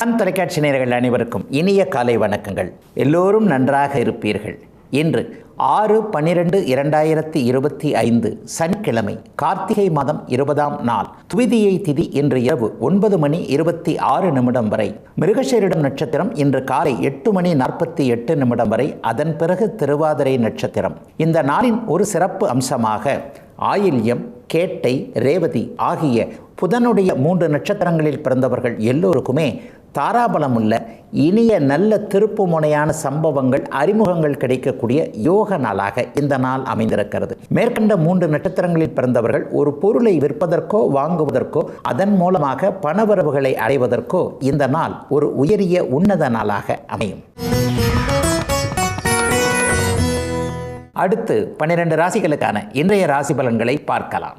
Sun தொலைக்காட்சி நேயர்கள் அனைவருக்கும் இனிய காலை வணக்கங்கள். எல்லோரும் நன்றாக இருப்பீர்கள். இன்று 6/12/2025 சனிக்கிழமை, கார்த்திகை மாதம் 20ஆம் நாள், துவிதியை திதி. இன்று இரவு 9:26 வரை, மிருகசீரிடம் நட்சத்திரம் இன்று காலை 8:48 வரை, அதன் பிறகு திருவாதிரை நட்சத்திரம். இந்த நாளின் ஒரு சிறப்பு அம்சமாக ஆயில்யம், கேட்டை, ரேவதி ஆகிய புதனுடைய 3 நட்சத்திரங்களில் பிறந்தவர்கள் எல்லோருக்குமே தாராபலம் உள்ள இனிய நல்ல திருப்பு முனையான சம்பவங்கள், அறிமுகங்கள் கிடைக்கக்கூடிய யோக நாளாக இந்த நாள் அமைந்திருக்கிறது. மேற்கண்ட 3 நட்சத்திரங்களில் பிறந்தவர்கள் ஒரு பொருளை விற்பதற்கோ வாங்குவதற்கோ அதன் மூலமாக பணவரவுகளை அடைவதற்கோ இந்த நாள் ஒரு உயரிய உன்னத நாளாக அமையும். அடுத்து 12 ராசிகளுக்கான இன்றைய ராசி பலன்களை பார்க்கலாம்.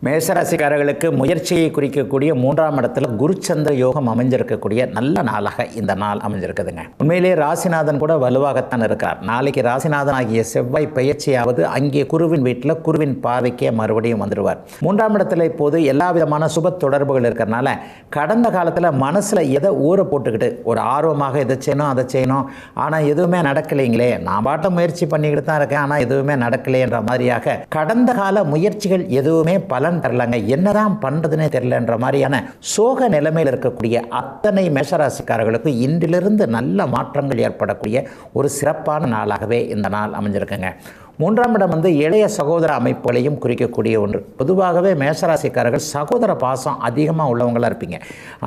மேஷராசிக்காரர்களுக்கு முயற்சியை குறிக்கக்கூடிய 3ஆம் இடத்துல குருச்சந்திர யோகம் அமைஞ்சிருக்கக்கூடிய நல்ல நாளாக இந்த நாள் அமைஞ்சிருக்குதுங்க. உண்மையிலே ராசிநாதன் கூட வலுவாகத்தான் இருக்கிறார். நாளைக்கு ராசிநாதன் ஆகிய செவ்வாய் பயிற்சியாவது அங்கே குருவின் வீட்டில் குருவின் பாதைக்கே மறுபடியும் வந்துடுவார். 3ஆம் இடத்துல இப்போது எல்லா விதமான சுப தொடர்புகள் இருக்கிறனால கடந்த காலத்தில் மனசில் எதை ஊற போட்டுக்கிட்டு ஒரு ஆர்வமாக எதை செய்யணும் அதை செய்யணும், ஆனால் எதுவுமே நடக்கலைங்களே, நான் பாட்ட முயற்சி பண்ணிக்கிட்டு தான் இருக்கேன், ஆனால் எதுவுமே நடக்கலைன்ற மாதிரியாக கடந்த கால முயற்சிகள் எதுவுமே பலன் தரலங்க, என்னதான் பண்றதுன்னே தெரியலன்ற மாதிரியான சோக நிலைமையில் இருக்கக்கூடிய அத்தனை மேஷராசிக்காரர்களுக்கு இன்றிலிருந்து நல்ல மாற்றங்கள் ஏற்படக்கூடிய ஒரு சிறப்பான நாளாகவே இந்த நாள் அமைஞ்சிருக்குங்க. 3ஆம் இடம் இளைய சகோதர அமைப்புகளையும் குறிக்கக்கூடிய ஒன்று. பொதுவாகவே மேஷராசிக்காரர்கள் சகோதர பாசம் அதிகமாக உள்ளவங்களாக இருப்பீங்க.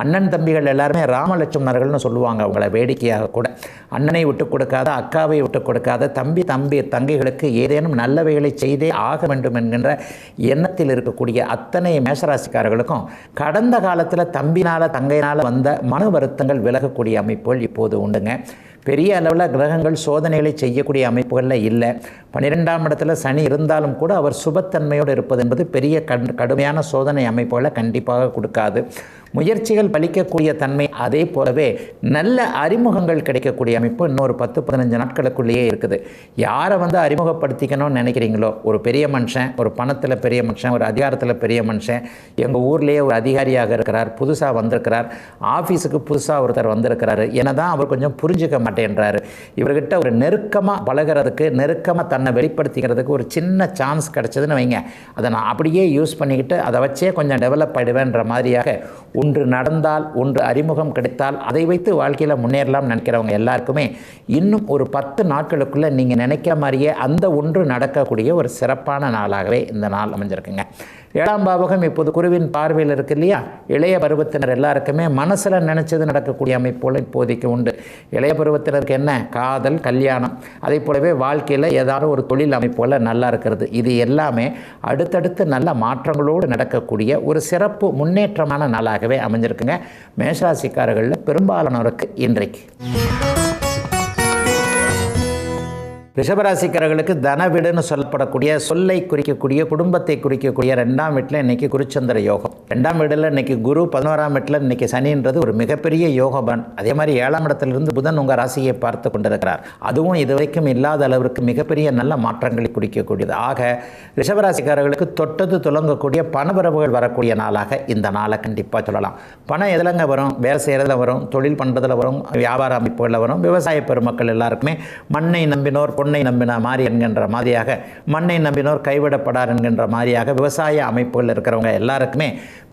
அண்ணன் தம்பிகள் எல்லாருமே ராமலட்சுமணர்கள்னு சொல்லுவாங்க. அவங்கள வேடிக்கையாக கூட அண்ணனை விட்டு கொடுக்காத, அக்காவை விட்டு கொடுக்காத, தம்பி தங்கைகளுக்கு ஏதேனும் நல்லவைகளை செய்தே ஆக வேண்டும் என்கின்ற எண்ணத்தில் இருக்கக்கூடிய அத்தனை மேஷராசிக்காரர்களுக்கும் கடந்த காலத்தில் தம்பினால் தங்கையினால் வந்த மன வருத்தங்கள் விலகக்கூடிய அமைப்புகள் இப்போது உண்டுங்க. பெரிய அளவில் கிரகங்கள் சோதனைகளை செய்யக்கூடிய அமைப்புகளில் இல்லை. 12ஆம் இடத்துல சனி இருந்தாலும் கூட அவர் சுபத்தன்மையோடு இருப்பது என்பது பெரிய கடுமையான சோதனை அமைப்புகளை கண்டிப்பாக கொடுக்காது. முயற்சிகள் பலிக்கக்கூடிய தன்மை, அதே போலவே நல்ல அறிமுகங்கள் கிடைக்கக்கூடிய அமைப்பு இன்னொரு 10-15 நாட்களுக்குள்ளேயே இருக்குது. யாரை அறிமுகப்படுத்திக்கணும்னு நினைக்கிறீங்களோ, ஒரு பெரிய மனுஷன், ஒரு பணத்தில் பெரிய மனுஷன், ஒரு அதிகாரத்தில் பெரிய மனுஷன், எங்கள் ஊர்லேயே ஒரு அதிகாரியாக இருக்கிறார், புதுசாக வந்திருக்கிறார், ஆஃபீஸுக்கு புதுசாக ஒருத்தர் வந்திருக்கிறாரு, என்னதான் அவர் கொஞ்சம் புரிஞ்சுக்க மாட்டேன்றாரு, இவர்கிட்ட ஒரு நெருக்கமாக பழகிறதுக்கு, நெருக்கமாக தன்னை வெளிப்படுத்திக்கிறதுக்கு ஒரு சின்ன சான்ஸ் கிடச்சதுன்னு வைங்க, அதை நான் அப்படியே யூஸ் பண்ணிக்கிட்டு அதை வச்சே கொஞ்சம் டெவலப் ஆகிடுவேன்ற மாதிரியாக ஒன்று நடந்தால், ஒன்று அறிமுகம் கிடைத்தால் அதை வைத்து வாழ்க்கையில் முன்னேறலாம் நினைக்கிறவங்க எல்லாருக்குமே இன்னும் ஒரு 10 நாட்களுக்குள்ளே நீங்கள் நினைக்கிற மாதிரியே அந்த ஒன்று நடக்கக்கூடிய ஒரு சிறப்பான நாளாகவே இந்த நாள் அமைஞ்சிருக்குங்க. 7ஆம் பாவகம் இப்போது குருவின் பார்வையில் இருக்குது இல்லையா, இளைய பருவத்தினர் எல்லாருக்குமே மனசில் நினச்சது நடக்கக்கூடிய அமைப்புகள் இப்போதைக்கு உண்டு. இளைய பருவத்தினருக்கு என்ன, காதல், கல்யாணம், அதே போலவே வாழ்க்கையில் ஏதாவது ஒரு தொழில் அமைப்புகள் நல்லா இருக்கிறது, இது எல்லாமே அடுத்தடுத்து நல்ல மாற்றங்களோடு நடக்கக்கூடிய ஒரு சிறப்பு முன்னேற்றமான நாளாகவே அமைஞ்சிருக்குங்க மேஷராசிக்காரர்களில் பெரும்பாலானோருக்கு இன்றைக்கு. ரிஷபராசிக்காரர்களுக்கு தனவீடுன்னு சொல்லப்படக்கூடிய சொல்லை குறிக்கக்கூடிய, குடும்பத்தை குறிக்கக்கூடிய 2ஆம் வீட்டில் இன்றைக்கி குருச்சந்திர யோகம். 2ஆம் வீட்டில் இன்றைக்கி குரு, 11ஆம் வீட்டில் இன்றைக்கி சனின்றது ஒரு மிகப்பெரிய யோகபன். அதே மாதிரி 7ஆம் இடத்திலிருந்து புதன் உங்கள் ராசியை பார்த்து கொண்டிருக்கிறார். அதுவும் இதுவரைக்கும் இல்லாத அளவிற்கு மிகப்பெரிய நல்ல மாற்றங்களை குறிக்கக்கூடியது. ஆக ரிஷபராசிக்காரர்களுக்கு தொட்டது துலங்கக்கூடிய பணவரவுகள் வரக்கூடிய நாளாக இந்த நாளை கண்டிப்பாக சொல்லலாம். பணம் எதிலங்க வரும், வேலை செய்கிறதுல வரும், தொழில் பண்ணுறதுல வரும், வியாபார அமைப்புகளில் வரும். விவசாய பெருமக்கள் எல்லாருக்குமே மண்ணை நம்பினோர் பொன்னை நம்பின மாதிரி என்கின்ற மாதிரியாக, மண்ணை நம்பினோர் கைவிடப்படார் என்கின்ற மாதிரியாக விவசாய அமைப்புகள் இருக்கிறவங்க எல்லாருக்குமே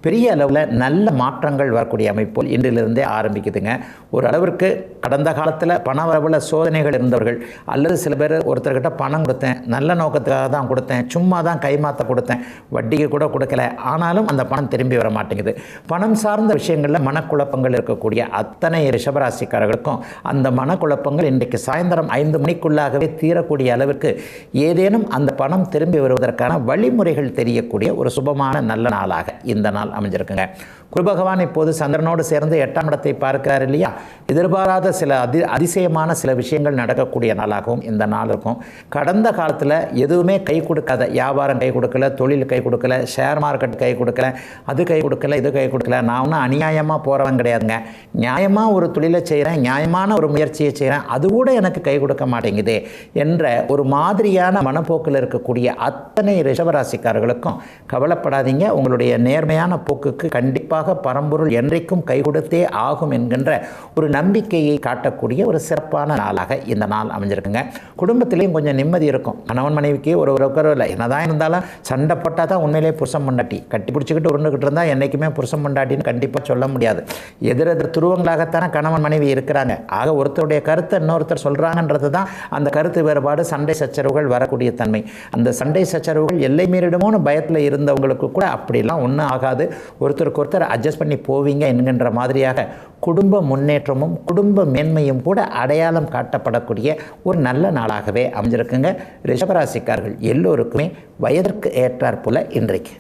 பெரிய அளவில் நல்ல மாற்றங்கள் வரக்கூடிய அமைப்புகள் இன்றிலிருந்தே ஆரம்பிக்குதுங்க. ஒரு அளவிற்கு கடந்த காலத்தில் பண வரவில் சோதனைகள் இருந்தவர்கள், அல்லது சில பேர் ஒருத்தர்கிட்ட பணம் கொடுத்தேன், நல்ல நோக்கத்துக்காக தான் கொடுத்தேன், சும்மா தான் கைமாற்ற கொடுத்தேன், வட்டிக்கு கூட கொடுக்கல, ஆனாலும் அந்த பணம் திரும்பி வர மாட்டேங்குது, பணம் சார்ந்த விஷயங்களில் மனக்குழப்பங்கள் இருக்கக்கூடிய அத்தனை ரிஷபராசிக்காரர்களுக்கும் அந்த மனக்குழப்பங்கள் இன்றைக்கு சாயந்தரம் 5 மணிக்குள்ளாகவே தீரக்கூடிய அளவிற்கு ஏதேனும் அந்த பணம் திரும்பி வருவதற்கான வழிமுறைகள் தெரியக்கூடிய ஒரு சுபமான நல்ல நாளாக இந்த நாள் அமைஞ்சிருக்குங்க. குரு பகவான் இப்போது சந்திரனோடு சேர்ந்து 8ஆம் இடத்தை பார்க்கிறார் இல்லையா, எதிர்பாராத சில அதிசயமான சில விஷயங்கள் நடக்கக்கூடிய நாளாகவும் இந்த நாள் இருக்கும். கடந்த காலத்தில் எதுவுமே கை கொடுக்காத, வியாபாரம் கை கொடுக்கல, தொழில் கை கொடுக்கல, ஷேர் மார்க்கெட் கை கொடுக்கல, அது கை கொடுக்கல, இது கை கொடுக்கல, நான் ஒன்றும் அநியாயமாக போகிறவன் கிடையாதுங்க, நியாயமாக ஒரு தொழிலை செய்கிறேன், நியாயமான ஒரு முயற்சியை செய்கிறேன், அது கூட எனக்கு கை கொடுக்க மாட்டேங்குதே என்ற ஒரு மாதிரியான மனப்போக்கில் இருக்கக்கூடிய அத்தனை ரிஷபராசிக்காரர்களுக்கும் கவலைப்படாதீங்க. உங்களுடைய நேர்மையான போக்குக்கு கண்டிப்பாக கண்டிப்பாக பரம்பொருள் என்றைக்கும் கை கொடுத்தே ஆகும் என்கின்ற ஒரு நம்பிக்கையை காட்டக்கூடிய ஒரு சிறப்பான நாளாக இந்த நாள் அமைஞ்சிருக்குங்க. குடும்பத்திலையும் கொஞ்சம் நிம்மதி இருக்கும். கணவன் மனைவிக்கு ஒரு உறவு இல்லை, என்னதான் இருந்தாலும் சண்டை போட்டால் தான் உண்மையிலே புருஷன் பொண்டாட்டி. கட்டி பிடிச்சிக்கிட்டு உருண்டுக்கிட்டு இருந்தால் என்றைக்குமே புருஷன் பொண்டாட்டின்னு கண்டிப்பாக சொல்ல முடியாது. எதிரெதிர் துருவங்களாகத்தானே கணவன் மனைவி இருக்கிறாங்க. ஆக ஒருத்தருடைய கருத்தை இன்னொருத்தர் சொல்கிறாங்கன்றது தான் அந்த கருத்து வேறுபாடு, சண்டை சச்சரவுகள் வரக்கூடிய தன்மை. அந்த சண்டை சச்சரவுகள் எல்லை மீறிடுமோன்னு பயத்தில் இருந்தவங்களுக்கு கூட அப்படிலாம் ஒன்றும் ஆகாது. ஒருத்தருக்கு ஒருத்தர் அட்ஜஸ்ட் பண்ணி போவீங்க என்கின்ற மாதிரியாக குடும்ப முன்னேற்றமும் குடும்ப மேன்மையும் கூட அடையாளம் காட்டப்படக்கூடிய ஒரு நல்ல நாளாகவே அமைஞ்சிருக்குங்க. ரிஷபராசிக்காரர்கள் எல்லோருக்குமே வயதிற்கு ஏற்றாற்போல இன்றைக்கு.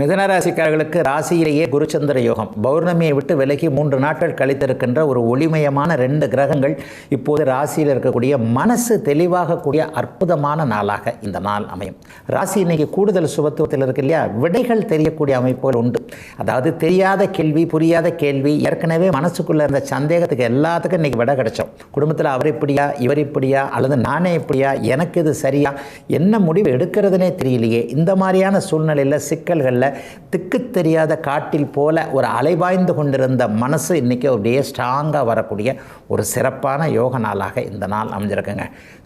மிதனராசிக்காரர்களுக்கு ராசியிலேயே குருச்சந்திர யோகம். பௌர்ணமியை விட்டு விலகி 3 நாட்கள் கழித்திருக்கின்ற ஒரு ஒளிமயமான 2 கிரகங்கள் இப்போது ராசியில் இருக்கக்கூடிய மனசு தெளிவாகக்கூடிய அற்புதமான நாளாக இந்த நாள் அமையும். ராசி இன்னைக்கு கூடுதல் சுபத்துவத்தில் இருக்கு இல்லையா, விடைகள் தெரியக்கூடிய அமைப்புகள் உண்டு. அதாவது தெரியாத கேள்வி, புரியாத கேள்வி, ஏற்கனவே மனசுக்குள்ளே இருந்த சந்தேகத்துக்கு எல்லாத்துக்கும் இன்றைக்கி விடை கிடைச்சோம். குடும்பத்தில் அவர் இப்படியா, இவர் இப்படியா, அல்லது நானே இப்படியா, எனக்கு இது சரியா, என்ன முடிவு எடுக்கிறதுனே தெரியலையே, இந்த மாதிரியான சூழ்நிலையில் சிக்கல்களில் திக்கு தெரியாத காட்டில் போல ஒரு அலைபாய்ந்து கொண்டிருந்த மனசு இன்றைக்கி அப்படியே ஸ்ட்ராங்காக வரக்கூடிய ஒரு சிறப்பான யோக நாளாக இந்த நாள் அமைஞ்சிருக்குங்க.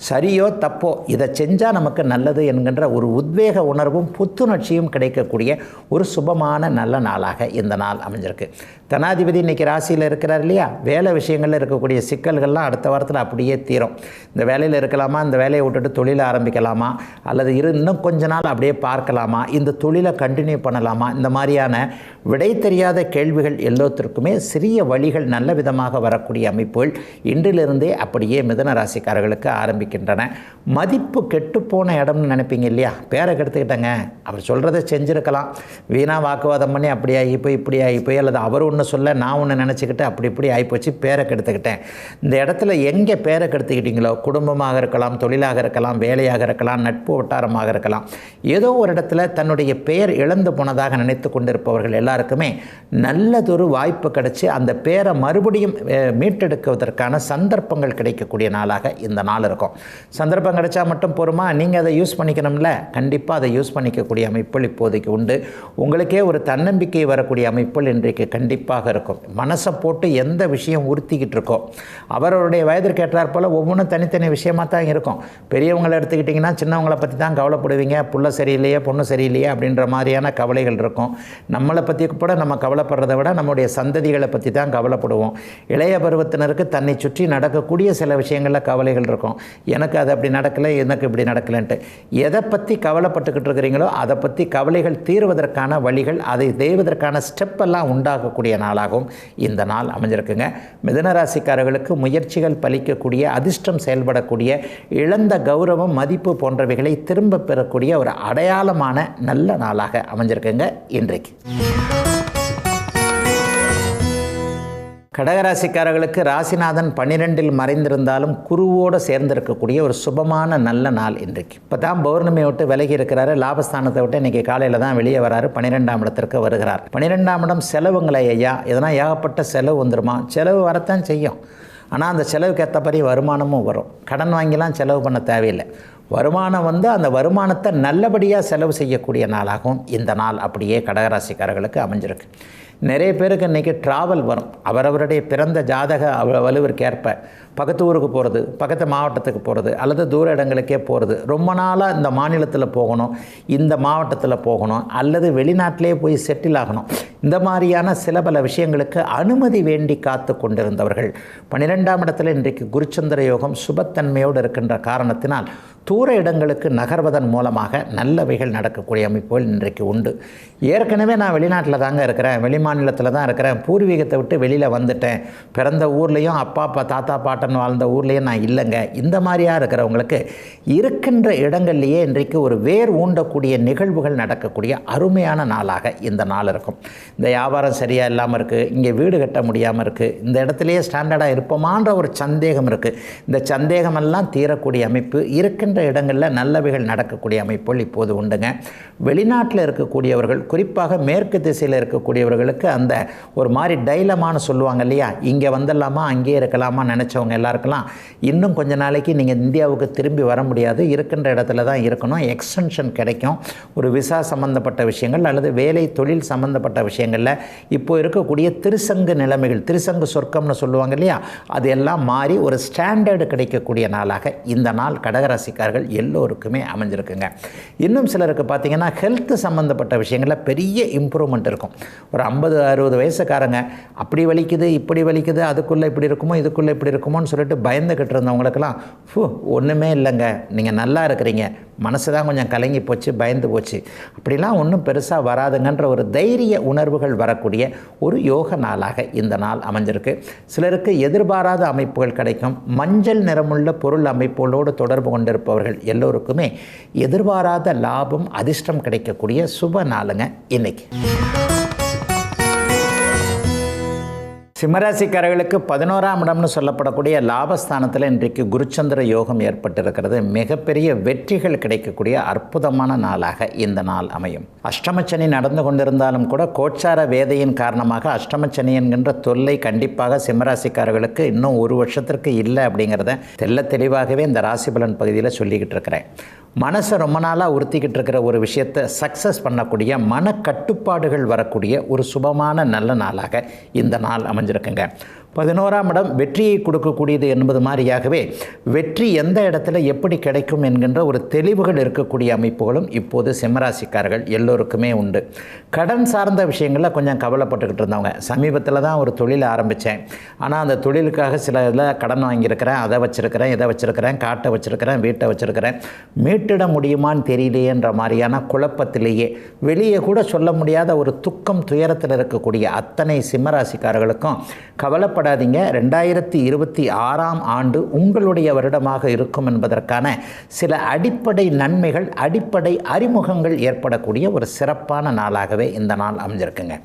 சரியோ தப்போ இதை செஞ்சால் நமக்கு நல்லது என்கின்ற ஒரு உத்வேக உணர்வும் புத்துணர்ச்சியும் கிடைக்கக்கூடிய ஒரு சுபமான நல்ல நாளாக இந்த நாள் அமைஞ்சிருக்கு. தனாதிபதி இன்றைக்கி ராசியில் இருக்கிறார் இல்லையா, வேலை விஷயங்களில் இருக்கக்கூடிய சிக்கல்கள்லாம் அடுத்த வாரத்தில் அப்படியே தீரும். இந்த வேலையில் இருக்கலாமா, இந்த வேலையை விட்டுட்டு தொழிலை ஆரம்பிக்கலாமா, அல்லது இன்னும் கொஞ்ச நாள் அப்படியே பார்க்கலாமா, இந்த தொழிலை கண்டினியூ பண்ணலாமா, இந்த மாதிரியான விடை தெரியாத கேள்விகள் எல்லோத்திற்குமே சிறிய வழிகள் நல்ல விதமாக வரக்கூடிய அமைப்புகள் இன்றிலிருந்தே அப்படியே மிதுன ராசிக்காரர்களுக்கு ஆரம்பிக்கின்றன. மதிப்பு கெட்டுப்போன இடம்னு நினைப்பீங்க இல்லையா, பேரை கெடுத்துக்கிட்டேங்க, அவர் சொல்கிறத செஞ்சுருக்கலாம், வீணாக வாக்குவாதம் பண்ணி அப்படி ஆகிப்போய் இப்படி ஆகிப்போய், அல்லது அவர் ஒன்று சொல்ல நான் ஒன்று நினச்சிக்கிட்டு அப்படி இப்படி ஆகிப்போச்சு, பேரை கெடுத்துக்கிட்டேன். இந்த இடத்துல எங்கே பேரை கெடுத்துக்கிட்டீங்களோ, குடும்பமாக இருக்கலாம், தொழிலாக இருக்கலாம், வேலையாக இருக்கலாம், நட்பு வட்டாரமாக இருக்கலாம், ஏதோ ஒரு இடத்துல தன்னுடைய பெயர் இழந்து போனதாக நினைத்து கொண்டிருப்பவர்கள் எல்லாருக்குமே நல்லதொரு வாய்ப்பு கிடைச்சி அந்த பேரை மறுபடியும் மீட்டெடுக்குவதற்கான சந்தர்ப்பங்கள் கிடைக்கக்கூடிய நாளாக இந்த நாள் இருக்கும். சந்தர்ப்பம் கிடைச்சா மட்டும் போருமா, நீங்கள் அதை யூஸ் பண்ணிக்கணும்ல, கண்டிப்பாக அதை யூஸ் பண்ணிக்கக்கூடிய அமைப்புகள் இப்போதைக்கு உண்டு. உங்களுக்கே ஒரு தன்னம்பிக்கை வரக்கூடிய அமைப்புகள் இன்றைக்கு கண்டிப்பாக இருக்கும். மனசை போட்டு எந்த விஷயம் உறுத்திக்கிட்டு இருக்கோ, அவருடைய வயதிற்கு ஏற்றாற் போல் ஒவ்வொன்றும் தனித்தனி விஷயமாக தான் இருக்கும். பெரியவங்களை எடுத்துக்கிட்டிங்கன்னா சின்னவங்களை பற்றி தான் கவலைப்படுவீங்க, புள்ள சரியில்லையே, பொண்ணு சரியில்லையே அப்படின்ற மாதிரியான கவலைகள் இருக்கும். நம்மளை பற்றி கூட நம்ம கவலைப்படுறதை விட நம்முடைய சந்ததிகளை பற்றி தான் கவலைப்படுவோம். இளைய பருவத்தினருக்கு தன்னை சுற்றி நடக்கக்கூடிய சில விஷயங்களில் கவலைகள் இருக்கும். எனக்கு அது அப்படி நடக்கலை, எனக்கு இப்படி நடக்கலைன்ட்டு எதை பற்றி கவலைப்பட்டுக்கிட்டு இருக்கிறீங்களோ அதை பற்றி கவலைகள் தீர்வதற்கான வழிகள், அதை செய்வதற்கான ஸ்டெப்பெல்லாம் உண்டாகக்கூடிய நாளாகவும் இந்த நாள் அமைஞ்சிருக்குங்க. மிதுனராசிக்காரர்களுக்கு முயற்சிகள் பலிக்கக்கூடிய, அதிர்ஷ்டம் செயல்படக்கூடிய, இழந்த கௌரவம் மதிப்பு போன்றவைகளை திரும்ப பெறக்கூடிய ஒரு அடையாளமான நல்ல நாளாக அமைஞ்சிருக்குங்க இன்றைக்கு. கடகராசிக்காரர்களுக்கு ராசிநாதன் 12இல் மறைந்திருந்தாலும் குருவோடு சேர்ந்திருக்கக்கூடிய ஒரு சுபமான நல்ல நாள் இன்றைக்கு. இப்போ தான் பௌர்ணமியை விட்டு விலகி இருக்கிறாரு, லாபஸ்தானத்தை விட்டு இன்றைக்கி காலையில் தான் வெளியே வராரு, 12ஆம் இடத்திற்கு வருகிறார். 12ஆம் இடம் செலவுங்களை ஐயா, எதனா ஏகப்பட்ட செலவு வந்துடுமா, செலவு வரத்தான் செய்யும். ஆனால் அந்த செலவுக்கு ஏற்றபடி வருமானமும் வரும். கடன் வாங்கிலாம் செலவு பண்ண தேவையில்லை. வருமானம் வந்து அந்த வருமானத்தை நல்லபடியாக செலவு செய்யக்கூடிய நாளாகவும் இந்த நாள் அப்படியே கடகராசிக்காரர்களுக்கு அமைஞ்சிருக்கு. நிறைய பேருக்கு இன்றைக்கி ட்ராவல் வரும். அவரவருடைய பிறந்த ஜாதக வலுவிற்கேற்ப பக்கத்து ஊருக்கு போகிறது, பக்கத்து மாவட்டத்துக்கு போகிறது, அல்லது தூர இடங்களுக்கே போகிறது, ரொம்ப நாளாக இந்த மாநிலத்தில் போகணும், இந்த மாவட்டத்தில் போகணும், அல்லது வெளிநாட்டிலே போய் செட்டில் ஆகணும், இந்த மாதிரியான சில பல விஷயங்களுக்கு அனுமதி வேண்டி காத்து கொண்டிருந்தவர்கள் 12ஆம் இடத்துல இன்றைக்கு குருச்சந்திர யோகம் சுபத்தன்மையோடு இருக்கின்ற காரணத்தினால் தூர இடங்களுக்கு நகர்வதன் மூலமாக நல்லவைகள் நடக்கக்கூடிய அமைப்புகள் இன்றைக்கு உண்டு. ஏற்கனவே நான் வெளிநாட்டில் தாங்க இருக்கிறேன், வெளி மாநிலத்தில் தான் இருக்கிறேன், பூர்வீகத்தை விட்டு வெளியில் வந்துட்டேன், பிறந்த ஊர்லேயும் அப்பா தாத்தா பாட்டன் வாழ்ந்த ஊர்லேயும் நான் இல்லைங்க, இந்த மாதிரியாக இருக்கிறவங்களுக்கு இருக்கின்ற இடங்கள்லேயே இன்றைக்கு ஒரு வேர் ஊண்டக்கூடிய நிகழ்வுகள் நடக்கக்கூடிய அருமையான நாளாக இந்த நாள் இருக்கும். இந்த வியாபாரம் சரியாக இல்லாமல் இருக்குது, இங்கே வீடு கட்ட முடியாமல் இருக்குது, இந்த இடத்துலையே ஸ்டாண்டர்டாக இருப்போமான்ற ஒரு சந்தேகம் இருக்குது. இந்த சந்தேகமெல்லாம் தீரக்கூடிய அமைப்பு, இருக்கின்ற இடங்களில் நல்லவைகள் நடக்கக்கூடிய அமைப்புகள் இப்போது உண்டுங்க. வெளிநாட்டில் இருக்கக்கூடியவர்கள், குறிப்பாக மேற்கு திசையில் இருக்கக்கூடியவர்களுக்கு அந்த ஒரு மாதிரி டைலமானு சொல்லுவாங்க இல்லையா, இங்கே வந்துடலாமா அங்கேயே இருக்கலாமா நினச்சவங்க இருக்கிறவங்க எல்லாருக்கெல்லாம் இன்னும் கொஞ்ச நாளைக்கு நீங்கள் இந்தியாவுக்கு திரும்பி வர முடியாது, இருக்கின்ற இடத்துல தான் இருக்கணும். எக்ஸ்டென்ஷன் கிடைக்கும். ஒரு விசா சம்மந்தப்பட்ட விஷயங்கள் அல்லது வேலை தொழில் சம்மந்தப்பட்ட விஷயங்களில் இப்போ இருக்கக்கூடிய திருசங்கு நிலைமைகள், திருசங்கு சொர்க்கம்னு சொல்லுவாங்க இல்லையா, அது எல்லாம் மாறி ஒரு ஸ்டாண்டர்டு கிடைக்கக்கூடிய நாளாக இந்த நாள் கடகராசிக்காரர்கள் எல்லோருக்குமே அமைஞ்சிருக்குங்க. இன்னும் சிலருக்கு பார்த்திங்கன்னா ஹெல்த் சம்மந்தப்பட்ட விஷயங்களில் பெரிய இம்ப்ரூவ்மெண்ட் இருக்கும். ஒரு 50-60 வயசுக்காரங்க அப்படி வலிக்குது இப்படி வலிக்குது, அதுக்குள்ளே இப்படி இருக்குமோ இதுக்குள்ளே இப்படி இருக்குமோன்னு சொல்லிட்டு பயந்துக்கிட்டு இருந்தவங்களுக்கெல்லாம் ஒன்றுமே இல்லைங்க, நீங்கள் நல்லா இருக்கிறீங்க, மனசு தான் கொஞ்சம் கலங்கி போச்சு, பயந்து போச்சு, அப்படிலாம் ஒன்றும் பெருசாக வராதுங்கன்ற ஒரு தைரிய உணர்வுகள் வரக்கூடிய ஒரு யோக நாளாக இந்த நாள் அமைஞ்சிருக்கு. சிலருக்கு எதிர்பாராத அமைப்புகள் கிடைக்கும். மஞ்சள் நிறமுள்ள பொருள் அமைப்புகளோடு தொடர்பு கொண்டிருப்பவர்கள் எல்லோருக்குமே எதிர்பாராத லாபம் அதிர்ஷ்டம் கிடைக்கக்கூடிய சுப நாளுங்க இன்னைக்கு. சிம்மராசிக்காரர்களுக்கு 11ஆம் இடம்னு சொல்லப்படக்கூடிய லாபஸ்தானத்தில் இன்றைக்கு குருச்சந்திர யோகம் ஏற்பட்டிருக்கிறது. மிகப்பெரிய வெற்றிகள் கிடைக்கக்கூடிய அற்புதமான நாளாக இந்த நாள் அமையும். அஷ்டமச்சனி நடந்து கொண்டிருந்தாலும் கூட கோச்சார வேதையின் காரணமாக அஷ்டமச்சனி என்கின்ற தொல்லை கண்டிப்பாக சிம்மராசிக்காரர்களுக்கு இன்னும் ஒரு வருஷத்திற்கு இல்லை அப்படிங்கிறத தெல்ல தெளிவாகவே இந்த ராசிபலன் பகுதியில் சொல்லிக்கிட்டு இருக்கிறேன். மனசை ரொம்ப நாளாக உறுத்திக்கிட்டு இருக்கிற ஒரு விஷயத்தை சக்ஸஸ் பண்ணக்கூடிய மனக்கட்டுப்பாடுகள் வரக்கூடிய ஒரு சுபமான நல்ல நாளாக இந்த நாள் அமைஞ்சிருக்குங்க. 11ஆம் இடம் வெற்றியை கொடுக்கக்கூடியது என்பது மாதிரியாகவே வெற்றி எந்த இடத்துல எப்படி கிடைக்கும் என்கின்ற ஒரு தெளிவுகள் இருக்கக்கூடிய அமைப்புகளும் இப்போது சிம்மராசிக்காரர்கள் எல்லோருக்குமே உண்டு. கடன் சார்ந்த விஷயங்களில் கொஞ்சம் கவலைப்பட்டுக்கிட்டு இருந்தவங்க, சமீபத்தில் தான் ஒரு தொழில் ஆரம்பித்தேன், ஆனால் அந்த தொழிலுக்காக சில இதில் கடன் வாங்கியிருக்கிறேன், அதை வச்சுருக்கிறேன், இதை வச்சுருக்கிறேன், காட்டை வச்சுருக்கிறேன், வீட்டை வச்சுருக்கிறேன், மீட்டிட முடியுமான்னு தெரியலையேன்ற மாதிரியான குழப்பத்திலேயே வெளியே கூட சொல்ல முடியாத ஒரு துக்கம் துயரத்தில் இருக்கக்கூடிய அத்தனை சிம்மராசிக்காரர்களுக்கும் கவலைப்படாதீங்க. 2026ஆம் ஆண்டு உங்களுடைய வருடமாக இருக்கும் என்பதற்கான சில அடிப்படை நன்மைகள், அடிப்படை அறிமுகங்கள் ஏற்படக்கூடிய ஒரு சிறப்பான நாளாகவே இந்த நாள் அமைஞ்சிருக்குங்க.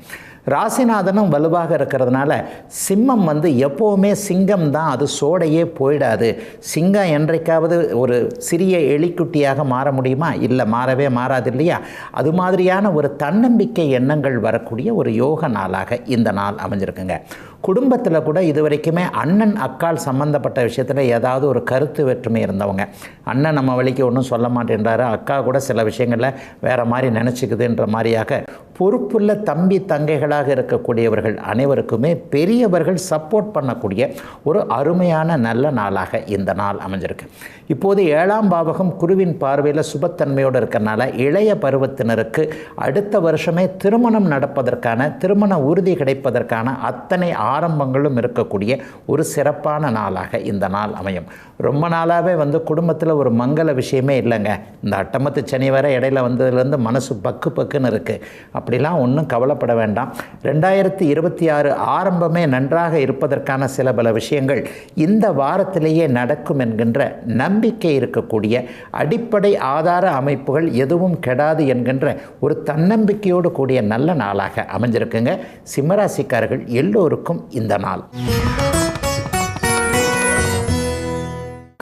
ராசிநாதனும் வலுவாக இருக்கிறதுனால சிம்மம் எப்போவுமே சிங்கம் தான், அது சோடையே போயிடாது. சிங்கம் என்றைக்காவது ஒரு சிறிய எலிக்குட்டியாக மாற முடியுமா? இல்லை, மாறவே மாறாது இல்லையா? அது மாதிரியான ஒரு தன்னம்பிக்கை எண்ணங்கள் வரக்கூடிய ஒரு யோக நாளாக இந்த நாள் அமைஞ்சிருக்குங்க. குடும்பத்தில் கூட இதுவரைக்குமே அண்ணன் அக்கால் சம்மந்தப்பட்ட விஷயத்தில் ஏதாவது ஒரு கருத்து வேற்றுமை இருந்தவங்க, அண்ணன் நம்ம வழிக்கு ஒன்றும் சொல்ல மாட்டேன்றாரு, அக்கா கூட சில விஷயங்களில் வேறு மாதிரி நினச்சிக்குதுன்ற மாதிரியாக பொறுப்புள்ள தம்பி தங்கைகளாக இருக்கக்கூடியவர்கள் அனைவருக்குமே பெரியவர்கள் சப்போர்ட் பண்ணக்கூடிய ஒரு அருமையான நல்ல நாளாக இந்த நாள் அமைஞ்சிருக்கு. இப்போது 7ஆம் பாவகம் குருவின் பார்வையில் சுபத்தன்மையோடு இருக்கிறனால இளைய பருவத்தினருக்கு அடுத்த வருஷமே திருமணம் நடப்பதற்கான, திருமண உறுதி கிடைப்பதற்கான அத்தனை ஆரம்பங்களும் இருக்கக்கூடிய ஒரு சிறப்பான நாளாக இந்த நாள் அமையும். ரொம்ப நாளாகவே குடும்பத்தில் ஒரு மங்கள விஷயமே இல்லைங்க. இந்த அட்டமத்து சனி வரை இடையில வந்ததுலேருந்து மனசு பக்கு பக்குன்னு இருக்குது. அப்படிலாம் ஒன்றும் கவலைப்பட வேண்டாம். 2026 ஆரம்பமே நன்றாக இருப்பதற்கான சில பல விஷயங்கள் இந்த வாரத்திலேயே நடக்கும் என்கின்ற நம்பிக்கை இருக்கக்கூடிய அடிப்படை ஆதார அமைப்புகள் எதுவும் கெடாது என்கின்ற ஒரு தன்னம்பிக்கையோடு கூடிய நல்ல நாளாக அமைஞ்சிருக்குங்க. சிம்மராசிக்காரர்கள் எல்லோருக்கும் இந்த நாள்.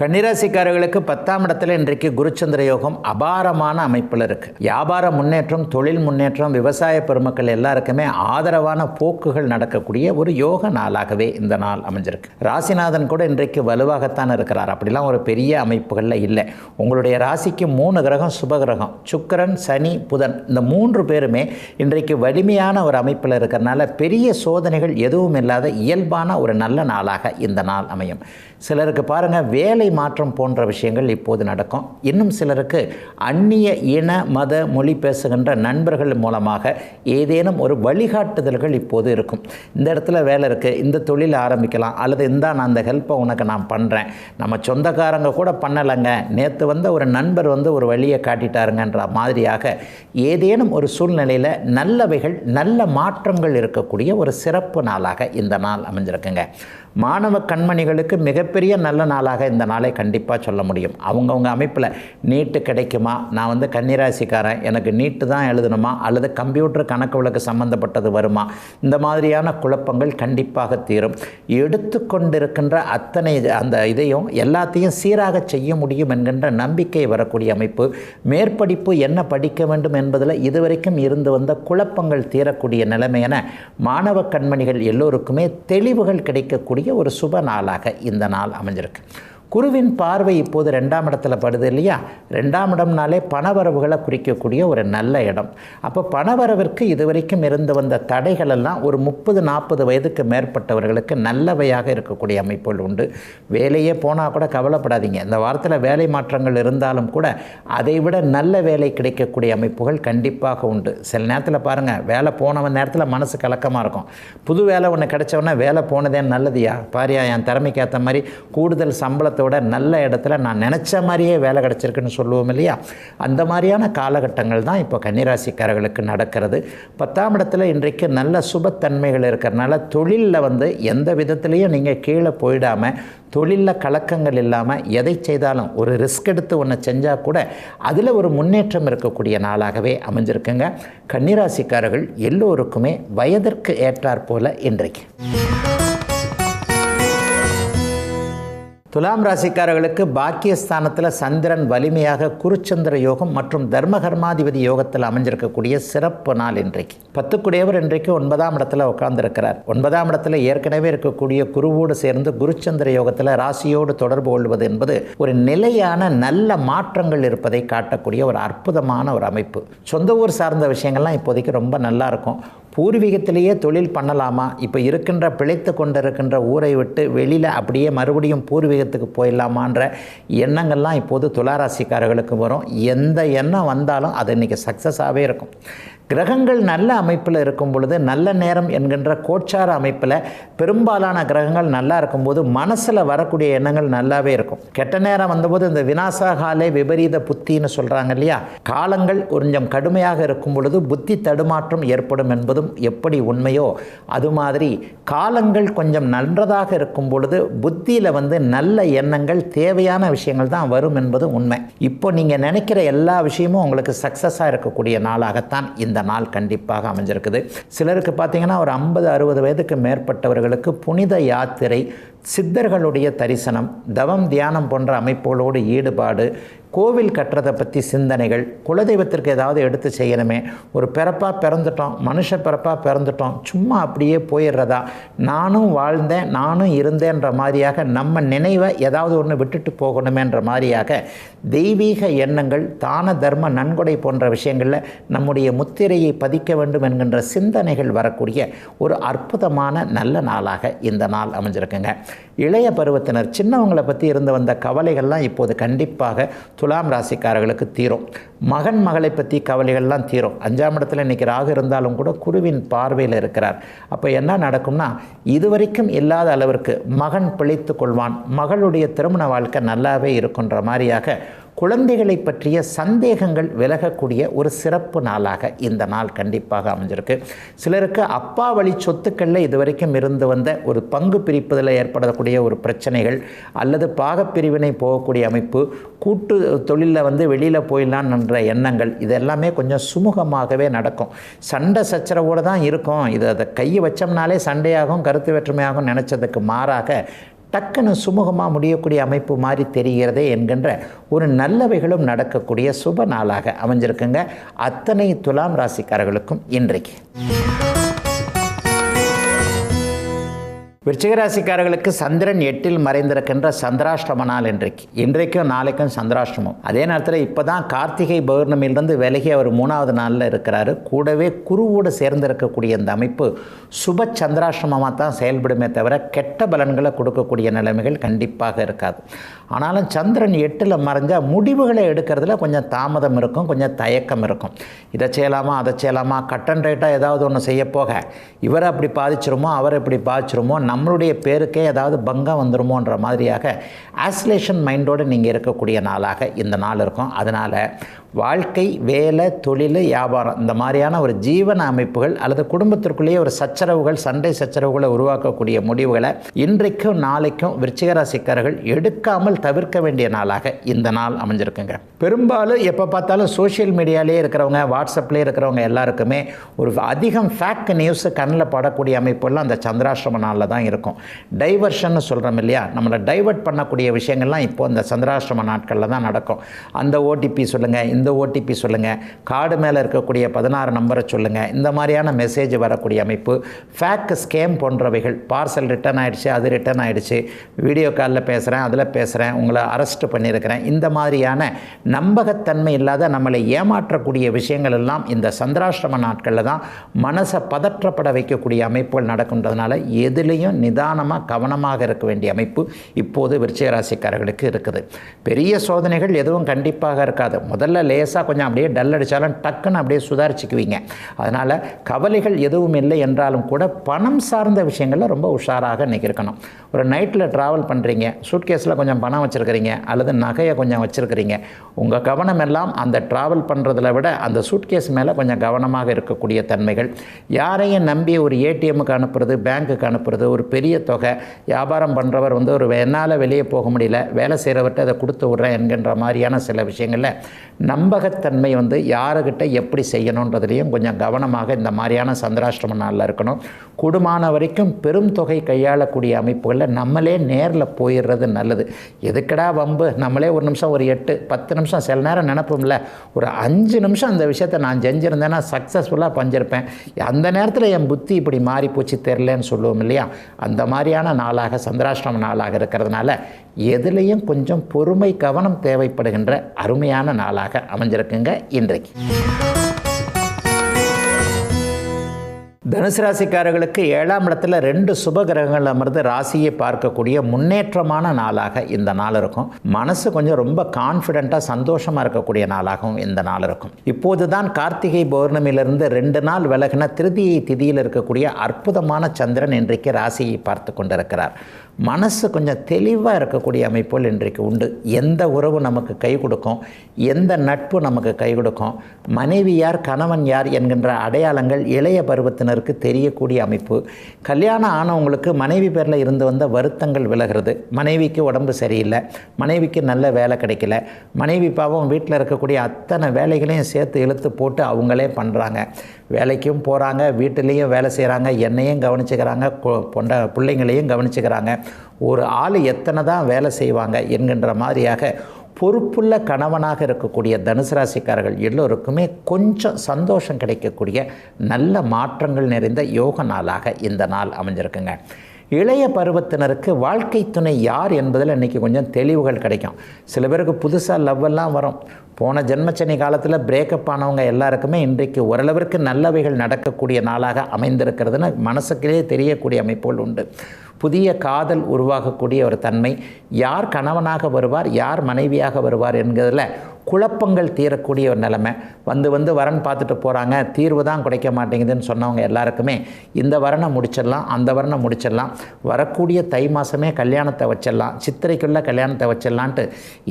கன்னிராசிக்காரர்களுக்கு 10ஆம் இடத்துல இன்றைக்கு குருச்சந்திர யோகம் அபாரமான அமைப்பில் இருக்குது. வியாபார முன்னேற்றம், தொழில் முன்னேற்றம், விவசாய பெருமக்கள் எல்லாருக்குமே ஆதரவான போக்குகள் நடக்கக்கூடிய ஒரு யோக நாளாகவே இந்த நாள் அமைஞ்சிருக்கு. ராசிநாதன் கூட இன்றைக்கு வலுவாகத்தான் இருக்கிறார். அப்படிலாம் ஒரு பெரிய அமைப்புகளில் இல்லை. உங்களுடைய ராசிக்கு 3 கிரகம் சுபகிரகம், சுக்கிரன், சனி, புதன், இந்த 3 பேருமே இன்றைக்கு வலிமையான ஒரு அமைப்பில் இருக்கிறனால பெரிய சோதனைகள் எதுவும் இல்லாத இயல்பான ஒரு நல்ல நாளாக இந்த நாள் அமையும். சிலருக்கு பாருங்கள், வேலை மாற்றம் போன்ற விஷயங்கள் இப்போது நடக்கும். இன்னும் சிலருக்கு அந்நிய இன மத மொழி பேசுகின்ற நண்பர்கள் மூலமாக ஏதேனும் ஒரு வழிகாட்டுதல்கள் இப்போது இருக்கும். இந்த இடத்துல வேலை இருக்குது, இந்த தொழில் ஆரம்பிக்கலாம், அல்லது நான் அந்த ஹெல்ப்பை உனக்கு நான் பண்ணுறேன், நம்ம சொந்தக்காரங்க கூட பண்ணலைங்க, நேற்று ஒரு நண்பர் ஒரு வழியை காட்டிட்டாருங்கன்ற மாதிரியாக ஏதேனும் ஒரு சூழ்நிலையில் நல்லவைகள், நல்ல மாற்றங்கள் இருக்கக்கூடிய ஒரு சிறப்பு நாளாக இந்த நாள் அமைஞ்சிருக்குங்க. மாணவ கண்மணிகளுக்கு மிகப்பெரிய நல்ல நாளாக இந்த நாளை கண்டிப்பாக சொல்ல முடியும். அவங்கவுங்க அமைப்பில் நீட்டு கிடைக்குமா, நான் கன்னிராசிக்காரன், எனக்கு நீட்டு தான் எழுதணுமா, அல்லது கம்ப்யூட்டர் கணக்கு வழக்கு சம்மந்தப்பட்டது வருமா, இந்த மாதிரியான குழப்பங்கள் கண்டிப்பாக தீரும். எடுத்துக்கொண்டிருக்கின்ற அத்தனை அந்த இதையும் எல்லாத்தையும் சீராக செய்ய முடியும் என்கின்ற நம்பிக்கை வரக்கூடிய அமைப்பு. மேற்படிப்பு என்ன படிக்க வேண்டும் என்பதில் இதுவரைக்கும் இருந்து வந்த குழப்பங்கள் தீரக்கூடிய நிலைமையான மாணவ கண்மணிகள் எல்லோருக்குமே தெளிவுகள் கிடைக்கக்கூடிய இருக்கக்கூடிய ஒரு சுப நாளாக இந்த நாள் அமைஞ்சிருக்கு. குருவின் பார்வை இப்போது 2ஆம் இடத்துல படுது இல்லையா? 2ஆம் இடம்னாலே பணவரவுகளை குறிக்கக்கூடிய ஒரு நல்ல இடம். அப்போ பணவரவிற்கு இதுவரைக்கும் இருந்து வந்த தடைகள் எல்லாம் ஒரு 30-40 வயதுக்கு மேற்பட்டவர்களுக்கு நல்லவையாக இருக்கக்கூடிய அமைப்புகள் உண்டு. வேலையே போனால் கூட கவலைப்படாதீங்க. இந்த வாரத்தில் வேலை மாற்றங்கள் இருந்தாலும் கூட அதை விட நல்ல வேலை கிடைக்கக்கூடிய அமைப்புகள் கண்டிப்பாக உண்டு. சில நேரத்தில் பாருங்கள், வேலை போனவன் நேரத்தில் மனசு கலக்கமாக இருக்கும். புது வேலை ஒன்று கிடைச்சவொன்னே வேலை போனதே நல்லதுயா, பாரியா என் திறமைக்கு ஏற்ற மாதிரி கூடுதல் சம்பளத்தோட நல்ல இடத்துல நான் நினச்ச மாதிரியே வேலை கிடச்சிருக்குன்னு சொல்லுவோம் இல்லையா? அந்த மாதிரியான காலகட்டங்கள் தான் இப்போ கன்னிராசிக்காரர்களுக்கு நடக்கிறது. 10ஆம் இடத்துல இன்றைக்கு நல்ல சுபத்தன்மைகள் இருக்கிறதுனால தொழிலில் எந்த விதத்துலேயும் நீங்கள் கீழே போயிடாமல், தொழிலில் கலக்கங்கள் இல்லாமல் எதை செய்தாலும் ஒரு ரிஸ்க் எடுத்து ஒன்று செஞ்சால் கூட அதில் ஒரு முன்னேற்றம் இருக்கக்கூடிய நாளாகவே அமைஞ்சிருக்குங்க. கன்னிராசிக்காரர்கள் எல்லோருக்குமே வயதிற்கு ஏற்றாற் போல இன்றைக்கு. துலாம் ராசிக்காரர்களுக்கு பாக்கியஸ்தானத்தில் சந்திரன் வலிமையாக குருச்சந்திர யோகம் மற்றும் தர்மகர்மாதிபதி யோகத்தில் அமைஞ்சிருக்கக்கூடிய சிறப்பு நாள் இன்றைக்கு. 10 இன்றைக்கு 9ஆம் இடத்துல உட்கார்ந்துருக்கிறார். 9ஆம் இடத்துல ஏற்கனவே இருக்கக்கூடிய குருவோடு சேர்ந்து குருச்சந்திர யோகத்தில் ராசியோடு தொடர்பு கொள்வது என்பது ஒரு நிலையான நல்ல மாற்றங்கள் இருப்பதை காட்டக்கூடிய ஒரு அற்புதமான ஒரு அமைப்பு. சொந்த ஊர் சார்ந்த விஷயங்கள்லாம் இப்போதைக்கு ரொம்ப நல்லா இருக்கும். பூர்வீகத்திலேயே தொழில் பண்ணலாமா, இப்போ இருக்கின்ற பிழைத்து கொண்டிருக்கின்ற ஊரை விட்டு வெளியில் அப்படியே மறுபடியும் பூர்வீகத்துக்கு போயிடலாமான்ற எண்ணங்கள்லாம் இப்போது துளாராசிக்காரர்களுக்கு வரும். எந்த எண்ணம் வந்தாலும் அது இன்றைக்கி சக்ஸஸாகவே இருக்கும். கிரகங்கள் நல்ல அமைப்பில் இருக்கும் பொழுது, நல்ல நேரம் என்கின்ற கோச்சார அமைப்பில் பெரும்பாலான கிரகங்கள் நல்லா இருக்கும்போது மனசில் வரக்கூடிய எண்ணங்கள் நல்லாவே இருக்கும். கெட்ட நேரம் வந்தபோது இந்த வினாசாகாலே விபரீத புத்தின்னு சொல்கிறாங்க இல்லையா? காலங்கள் கொஞ்சம் கடுமையாக இருக்கும் பொழுது புத்தி தடுமாற்றம் ஏற்படும் என்பதும் எப்படி உண்மையோ அது மாதிரி காலங்கள் கொஞ்சம் நன்றதாக இருக்கும் பொழுது புத்தியில் நல்ல எண்ணங்கள், தேவையான விஷயங்கள் தான் வரும் என்பதும் உண்மை. இப்போ நீங்கள் நினைக்கிற எல்லா விஷயமும் உங்களுக்கு சக்ஸஸாக இருக்கக்கூடிய நாளாகத்தான் இந்த நாள் கண்டிப்பாக அமைஞ்சிருக்குது. சிலருக்கு பார்த்தீங்கன்னா ஒரு 50-60 வயதுக்கு மேற்பட்டவர்களுக்கு புனித யாத்திரை, சித்தர்களுடைய தரிசனம், தவம், தியானம் போன்ற அமைப்புகளோடு ஈடுபாடு, கோவில் கட்டுறதை பற்றி சிந்தனைகள், குலதெய்வத்திற்கு ஏதாவது எடுத்து செய்யணுமே, ஒரு பிறப்பாக பிறந்துட்டோம், மனுஷ பிறப்பாக பிறந்துட்டோம், சும்மா அப்படியே போயிடுறதா, நானும் வாழ்ந்தேன் நானும் இருந்தேன்ற மாதிரியாக நம்ம நினைவை ஏதாவது ஒன்று விட்டுட்டு போகணுமேன்ற மாதிரியாக தெய்வீக எண்ணங்கள், தான தர்ம நன்கொடை போன்ற விஷயங்களில் நம்முடைய முத்திரையை பதிக்க வேண்டும் என்கின்ற சிந்தனைகள் வரக்கூடிய ஒரு அற்புதமான நல்ல நாளாக இந்த நாள் அமைஞ்சிருக்குங்க. இளைய பருவத்தினர், சின்னவங்களை பற்றி இருந்து வந்த கவலைகள்லாம் இப்போது கண்டிப்பாக துலாம் ராசிக்காரர்களுக்கு தீரும். மகன் மகளை பற்றி கவலைகள்லாம் தீரும். 5ஆம் இடத்துல இன்றைக்கி ராகு இருந்தாலும் கூட குருவின் பார்வையில் இருக்கிறார். அப்போ என்ன நடக்கும்னா, இதுவரைக்கும் இல்லாத அளவிற்கு மகன் பிழைத்து கொள்வான், மகளுடைய திருமண வாழ்க்கை நல்லாவே இருக்குன்ற மாதிரியாக குழந்தைகளை பற்றிய சந்தேகங்கள் விலகக்கூடிய ஒரு சிறப்பு நாளாக இந்த நாள் கண்டிப்பாக அமைஞ்சிருக்கு. சிலருக்கு அப்பா வழி சொத்துக்களில் இதுவரைக்கும் இருந்து வந்த ஒரு பங்கு பிரிப்பதில் ஏற்படக்கூடிய ஒரு பிரச்சனைகள் அல்லது பாகப்பிரிவினை போகக்கூடிய அமைப்பு, கூட்டு தொழிலில் வெளியில் போயிடலான்ற எண்ணங்கள், இதெல்லாமே கொஞ்சம் சுமூகமாகவே நடக்கும். சண்டை சச்சரவோடு தான் இருக்கும். அதை கையை வச்சோம்னாலே சண்டையாகும், கருத்து வேற்றுமையாகும் நினச்சதுக்கு மாறாக டக்குன்னு சுமூகமாக முடியக்கூடிய அமைப்பு மாதிரி தெரிகிறதே என்கின்ற ஒரு நல்லவைகளும் நடக்கக்கூடிய சுப நாளாக அமைஞ்சிருக்குங்க அத்தனை துலாம் ராசிக்காரர்களுக்கும் இன்றைக்கு. விருச்சிகராசிக்காரர்களுக்கு சந்திரன் 8இல் மறைந்திருக்கின்ற சந்திராஷ்டம நாள் இன்றைக்கும் நாளைக்கும் சந்திராஷ்டமம். அதே நேரத்தில் இப்போ தான் கார்த்திகை பௌர்ணமியிலிருந்து விலகி அவர் 3ஆவது நாளில் இருக்கிறாரு. கூடவே குருவோடு சேர்ந்திருக்கக்கூடிய இந்த அமைப்பு சுப சந்திராஷ்டமமாக தான் செயல்படுமே தவிர கெட்ட பலன்களை கொடுக்கக்கூடிய நிலைமைகள் கண்டிப்பாக இருக்காது. ஆனாலும் சந்திரன் 8இல் மறைஞ்சால் முடிவுகளை எடுக்கிறதுல கொஞ்சம் தாமதம் இருக்கும், கொஞ்சம் தயக்கம் இருக்கும். இதை செய்யலாமா அதை செய்யலாமா, கட் அண்ட் ரைட்டாக ஏதாவது ஒன்று செய்ய போக இவரை அப்படி பாதிச்சிருமோ அவரை இப்படி பாதிச்சிருமோ, நம்மளுடைய பேருக்கே ஏதாவது பங்கம் வந்துடுமோன்ற மாதிரியாக ஆசிலேஷன் மைண்டோடு நீங்கள் இருக்கக்கூடிய நாளாக இந்த நாள் இருக்கும். அதனால் வாழ்க்கை, வேலை, தொழில், வியாபாரம் இந்த மாதிரியான ஒரு ஜீவன அமைப்புகள் அல்லது குடும்பத்திற்குள்ளேயே ஒரு சச்சரவுகள், சண்டை சச்சரவுகளை உருவாக்கக்கூடிய முடிவுகளை இன்றைக்கும் நாளைக்கும் விருச்சிகராசிக்காரர்கள் எடுக்காமல் தவிர்க்க வேண்டிய நாளாக இந்த நாள் அமைஞ்சிருக்குங்க. பெரும்பாலும் எப்போ பார்த்தாலும் சோஷியல் மீடியாலே இருக்கிறவங்க, வாட்ஸ்அப்லேயே இருக்கிறவங்க எல்லாருக்குமே ஒரு அதிகம் ஃபேக் நியூஸு கண்ணில் படக்கூடிய அமைப்புலாம் அந்த சந்திராஷ்டம நாளில் தான் இருக்கும். டைவர்ஷன் சொல்கிறோம் இல்லையா, நம்மளை டைவர்ட் பண்ணக்கூடிய விஷயங்கள்லாம் இப்போது இந்த சந்திராஷ்டம நாட்களில் தான் நடக்கும். அந்த ஓடிபி சொல்லுங்கள், இந்த இந்த ஓடிபி சொல்லுங்கள், கார்டு மேலே இருக்கக்கூடிய 16 நம்பரை சொல்லுங்கள், இந்த மாதிரியான மெசேஜ் வரக்கூடிய அமைப்பு. ஃபேக் ஸ்கேம் போன்றவைகள், பார்சல் ரிட்டர்ன் ஆகிடுச்சு, அது ரிட்டர்ன் ஆகிடுச்சு, வீடியோ காலில் பேசுகிறேன், அதில் பேசுகிறேன், உங்களை அரெஸ்ட் பண்ணியிருக்கிறேன், இந்த மாதிரியான நம்பகத்தன்மை இல்லாத நம்மளை ஏமாற்றக்கூடிய விஷயங்கள் எல்லாம் இந்த சந்திராஷ்டம நாட்களில் தான் மனசை பதற்றப்பட வைக்கக்கூடிய அமைப்புகள் நடக்கின்றதுனால எதுலேயும் நிதானமாக கவனமாக இருக்க வேண்டிய அமைப்பு இப்போது விருச்சிக ராசிக்காரர்களுக்கு இருக்குது. பெரிய சோதனைகள் எதுவும் கண்டிப்பாக இருக்காது. முதல்ல லேசாக கொஞ்சம் அப்படியே டல் அடித்தாலும் டக்குன்னு அப்படியே சுதாரிச்சுக்குவீங்க. அதனால் கவலைகள் எதுவும் இல்லை என்றாலும் கூட பணம் சார்ந்த விஷயங்களில் ரொம்ப உஷாராக இன்றைக்கி இருக்கணும். ஒரு நைட்டில் ட்ராவல் பண்ணுறீங்க, சூட்கேஸில் கொஞ்சம் பணம் வச்சுருக்கிறீங்க அல்லது நகையை கொஞ்சம் வச்சுருக்கிறீங்க. உங்கள் கவனம் எல்லாம் அந்த ட்ராவல் பண்ணுறதில் விட அந்த சூட்கேஸ் மேலே கொஞ்சம் கவனமாக இருக்கக்கூடிய தன்மைகள். யாரையும் நம்பி ஒரு ஏடிஎம்முக்கு அனுப்புறது, பேங்க்குக்கு அனுப்புறது, ஒரு பெரிய தொகை வியாபாரம் பண்ணுறவர் ஒரு என்னால் வெளியே போக முடியல, வேலை செய்கிறவர்கிட்ட அதை கொடுத்து விட்றேன் என்கின்ற மாதிரியான சில விஷயங்களில் நம்பகத்தன்மை யாருக்கிட்ட எப்படி செய்யணுன்றதுலேயும் கொஞ்சம் கவனமாக இந்த மாதிரியான சந்திராஷ்டம நாளில் இருக்கணும். கூடுமான வரைக்கும் பெரும் தொகை கையாளக்கூடிய அமைப்புகளில் நம்மளே நேரில் போயிடுறது நல்லது. எதுக்கடா வம்பு, நம்மளே ஒரு நிமிஷம், ஒரு 8-10 நிமிஷம், சில நேரம் நினைப்போம்ல, ஒரு 5 நிமிஷம் அந்த விஷயத்தை நான் செஞ்சுருந்தேன்னா சக்ஸஸ்ஃபுல்லாக பஞ்சிருப்பேன், அந்த நேரத்தில் என் புத்தி இப்படி மாறி போச்சு தெரிலன்னு சொல்லுவோம் இல்லையா? அந்த மாதிரியான நாளாக சந்திராஷ்டம நாளாக இருக்கிறதுனால எதுலேயும் கொஞ்சம் பொறுமை கவனம் தேவைப்படுகின்ற அருமையான நாளாக அமைஞ்சிருக்குங்க இன்றைக்கு. தனுசு ராசிக்காரர்களுக்கு 7ஆம் இடத்துல 2 சுப கிரகங்கள் அமர்ந்து ராசியை பார்க்கக்கூடிய முன்னேற்றமான நாளாக இந்த நாள் இருக்கும். மனசு கொஞ்சம் ரொம்ப கான்ஃபிடென்ட்டாக சந்தோஷமாக இருக்கக்கூடிய நாளாகவும் இந்த நாள் இருக்கும். இப்போது தான் கார்த்திகை பௌர்ணமியிலிருந்து 2 நாள் விலகின திருதியை திதியில் இருக்கக்கூடிய அற்புதமான சந்திரன் இன்றைக்கு ராசியை பார்த்து கொண்டிருக்கிறார். மனசு கொஞ்சம் தெளிவாக இருக்கக்கூடிய அமைப்புகள் இன்றைக்கு உண்டு. எந்த உறவு நமக்கு கை கொடுக்கும், எந்த நட்பு நமக்கு கை கொடுக்கும், மனைவி யார் கணவன் யார் என்கின்ற அடையாளங்கள் இளைய பருவத்தினருக்கு தெரியக்கூடிய அமைப்பு. கல்யாணம் ஆனவங்களுக்கு மனைவி பேரில் இருந்து வந்த வருத்தங்கள் விலகிறது. மனைவிக்கு உடம்பு சரியில்லை, மனைவிக்கு நல்ல வேலை கிடைக்கல, மனைவி பாவம் வீட்டில் இருக்கக்கூடிய அத்தனை வேலைகளையும் சேர்த்து இழுத்து போட்டு அவங்களே பண்ணுறாங்க. வேலைக்கும் போகிறாங்க, வீட்டிலையும் வேலை செய்கிறாங்க, என்னையும் கவனிச்சுக்கிறாங்க, பிள்ளைங்களையும் கவனிச்சுக்கிறாங்க. ஒரு ஆள் எத்தனை தான் வேலை செய்வாங்க என்கின்ற மாதிரியாக பொறுப்புள்ள கணவனாக இருக்கக்கூடிய தனுசு ராசிக்காரர்கள் எல்லோருக்குமே கொஞ்சம் சந்தோஷம் கிடைக்கக்கூடிய நல்ல மாற்றங்கள் நிறைந்த யோக நாளாக இந்த நாள் அமைஞ்சிருக்குங்க. இளைய பருவத்தினருக்கு வாழ்க்கை துணை யார் என்பதில் இன்றைக்கி கொஞ்சம் தெளிவுகள் கிடைக்கும். சில பேருக்கு புதுசாக லவ்வெல்லாம் வரும். போன ஜென்மச்சனி காலத்தில் பிரேக்கப் ஆனவங்க எல்லாருக்குமே இன்றைக்கு ஓரளவிற்கு நல்லவைகள் நடக்கக்கூடிய நாளாக அமைந்திருக்கிறதுன்னு மனசுக்கிலே தெரியக்கூடிய அமைப்புகள் உண்டு. புதிய காதல் உருவாகக்கூடிய ஒரு தன்மை, யார் கணவனாக வருவார், யார் மனைவியாக வருவார் என்கிறதில் குழப்பங்கள் தீரக்கூடிய ஒரு நிலைமை. வந்து வரன் பார்த்துட்டு போகிறாங்க, தீர்வு தான் கிடைக்க மாட்டேங்குதுன்னு சொன்னவங்க எல்லாருக்குமே இந்த வரனை முடிச்சிடலாம், அந்த வரனை முடிச்சிடலாம், வரக்கூடிய தை மாதமே கல்யாணத்தை வச்சிடலாம், சித்திரைக்குள்ளே கல்யாணத்தை வச்சிடலான்ட்டு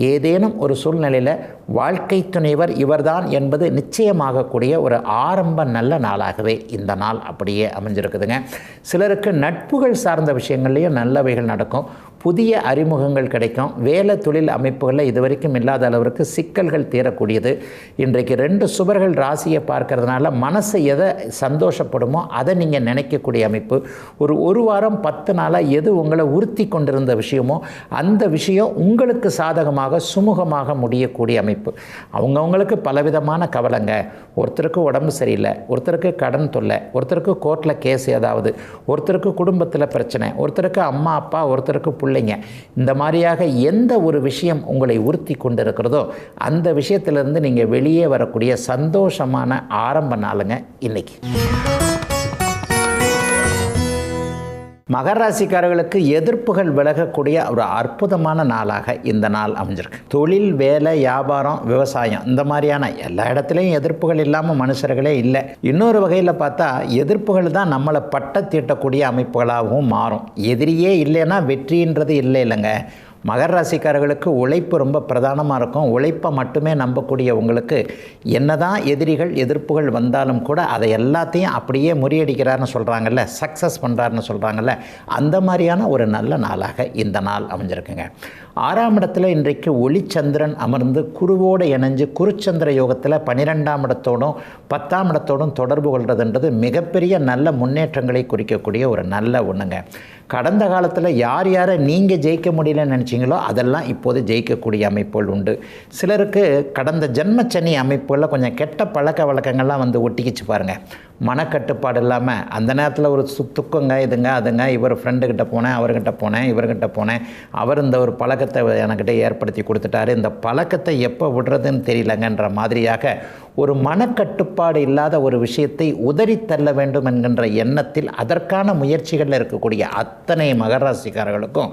ஏதேனும் ஒரு சூழ்நிலையில் வாழ்க்கை துணைவர் இவர்தான் என்பது நிச்சயமாகக்கூடிய ஒரு ஆரம்ப நல்ல நாளாகவே இந்த நாள் அப்படியே அமைஞ்சிருக்குதுங்க. சிலருக்கு நட்புகள் சார்ந்த விஷயங்கள்லேயும் நல்லவைகள் நடக்கும். புதிய அறிமுகங்கள் கிடைக்கும். வேலை தொழில் அமைப்புகளில் இதுவரைக்கும் இல்லாத அளவிற்கு சிக்கல்கள் தீரக்கூடியது. இன்றைக்கு 2 சுபர்கள் ராசியை பார்க்கறதுனால மனசு எதை சந்தோஷப்படுமோ அதை நீங்கள் நினைக்கக்கூடிய அமைப்பு. ஒரு வாரம் 10 நாளாக எது உங்களை உறுத்தி கொண்டிருந்த விஷயமோ அந்த விஷயம் உங்களுக்கு சாதகமாக சுமூகமாக முடியக்கூடிய அமைப்பு. அவங்கவுங்களுக்கு பலவிதமான கவலைங்க. ஒருத்தருக்கு உடம்பு சரியில்லை, ஒருத்தருக்கு கடன் தொல்லை, ஒருத்தருக்கு கோர்ட்டில் கேஸ் ஏதாவது, ஒருத்தருக்கு குடும்பத்தில் பிரச்சனை, ஒருத்தருக்கு அம்மா அப்பா, ஒருத்தருக்கு பிள்ளைங்க. இந்த மாதிரியாக எந்த ஒரு விஷயம் உங்களை உறுத்தி கொண்டிருக்கிறதோ அந்த விஷயத்திலிருந்து நீங்கள் வெளியே வரக்கூடிய சந்தோஷமான ஆரம்ப நாளுங்க இன்னைக்கு. மகர ராசிக்காரர்களுக்கு எதிர்ப்புகள் விலகக்கூடிய ஒரு அற்புதமான நாளாக இந்த நாள் அமைஞ்சிருக்கு. தொழில், வேலை, வியாபாரம், விவசாயம் இந்த மாதிரியான எல்லா இடத்துலையும் எதிர்ப்புகள் இல்லாமல் மனுஷர்களே இல்லை. இன்னொரு வகையில் பார்த்தா எதிர்ப்புகள் தான் நம்மளை பட்ட தீட்டக்கூடிய அமைப்புகளாகவும் மாறும். எதிரியே இல்லைன்னா வெற்றின்றது இல்லைங்க. மகர ராசிக்காரர்களுக்கு உழைப்பு ரொம்ப பிரதானமாக இருக்கும். உழைப்பை மட்டுமே நம்பக்கூடிய உங்களுக்கு என்னதான் எதிரிகள் எதிர்ப்புகள் வந்தாலும் கூட அதை எல்லாத்தையும் அப்படியே முறியடிக்கிறார்னு சொல்கிறாங்கல்ல, சக்ஸஸ் பண்ணுறாருன்னு சொல்கிறாங்கல்ல, அந்த மாதிரியான ஒரு நல்ல நாளாக இந்த நாள் அமைஞ்சிருக்குங்க. 6ஆம் இடத்துல இன்றைக்கு ஒளிச்சந்திரன் அமர்ந்து குருவோடு இணைஞ்சு குருச்சந்திர யோகத்தில் 12ஆம் இடத்தோடும் 10ஆம் இடத்தோடும் தொடர்பு கொள்வதுன்றது மிகப்பெரிய நல்ல முன்னேற்றங்களை குறிக்கக்கூடிய ஒரு நல்ல ஒன்றுங்க. கடந்த காலத்தில் யார் யாரை நீங்கள் ஜெயிக்க முடியலன்னு நினச்சிங்களோ அதெல்லாம் இப்போது ஜெயிக்கக்கூடிய அமைப்புகள் உண்டு. சிலருக்கு கடந்த ஜென்மச்சனி அமைப்புகளில் கொஞ்சம் கெட்ட பழக்க வழக்கங்கள்லாம் வந்து ஒட்டிக்கிச்சு பாருங்கள். மனக்கட்டுப்பாடு இல்லாமல் அந்த நேரத்தில் ஒரு துக்கங்க இதுங்க அதுங்க, இவர் ஃப்ரெண்டுக்கிட்ட போனேன், அவர்கிட்ட போனேன், இவர்கிட்ட போனேன், அவர் இந்த ஒரு பழக்கத்தை எனக்கிட்ட ஏற்படுத்தி கொடுத்துட்டாரு, இந்த பழக்கத்தை எப்போ விடுறதுன்னு தெரியலங்கன்ற மாதிரியாக ஒரு மனக்கட்டுப்பாடு இல்லாத ஒரு விஷயத்தை உதறி தள்ள வேண்டும் என்கின்ற எண்ணத்தில் அதற்கான முயற்சிகளில் இருக்கக்கூடிய அத்தனை மகர ராசிக்காரர்களுக்கும்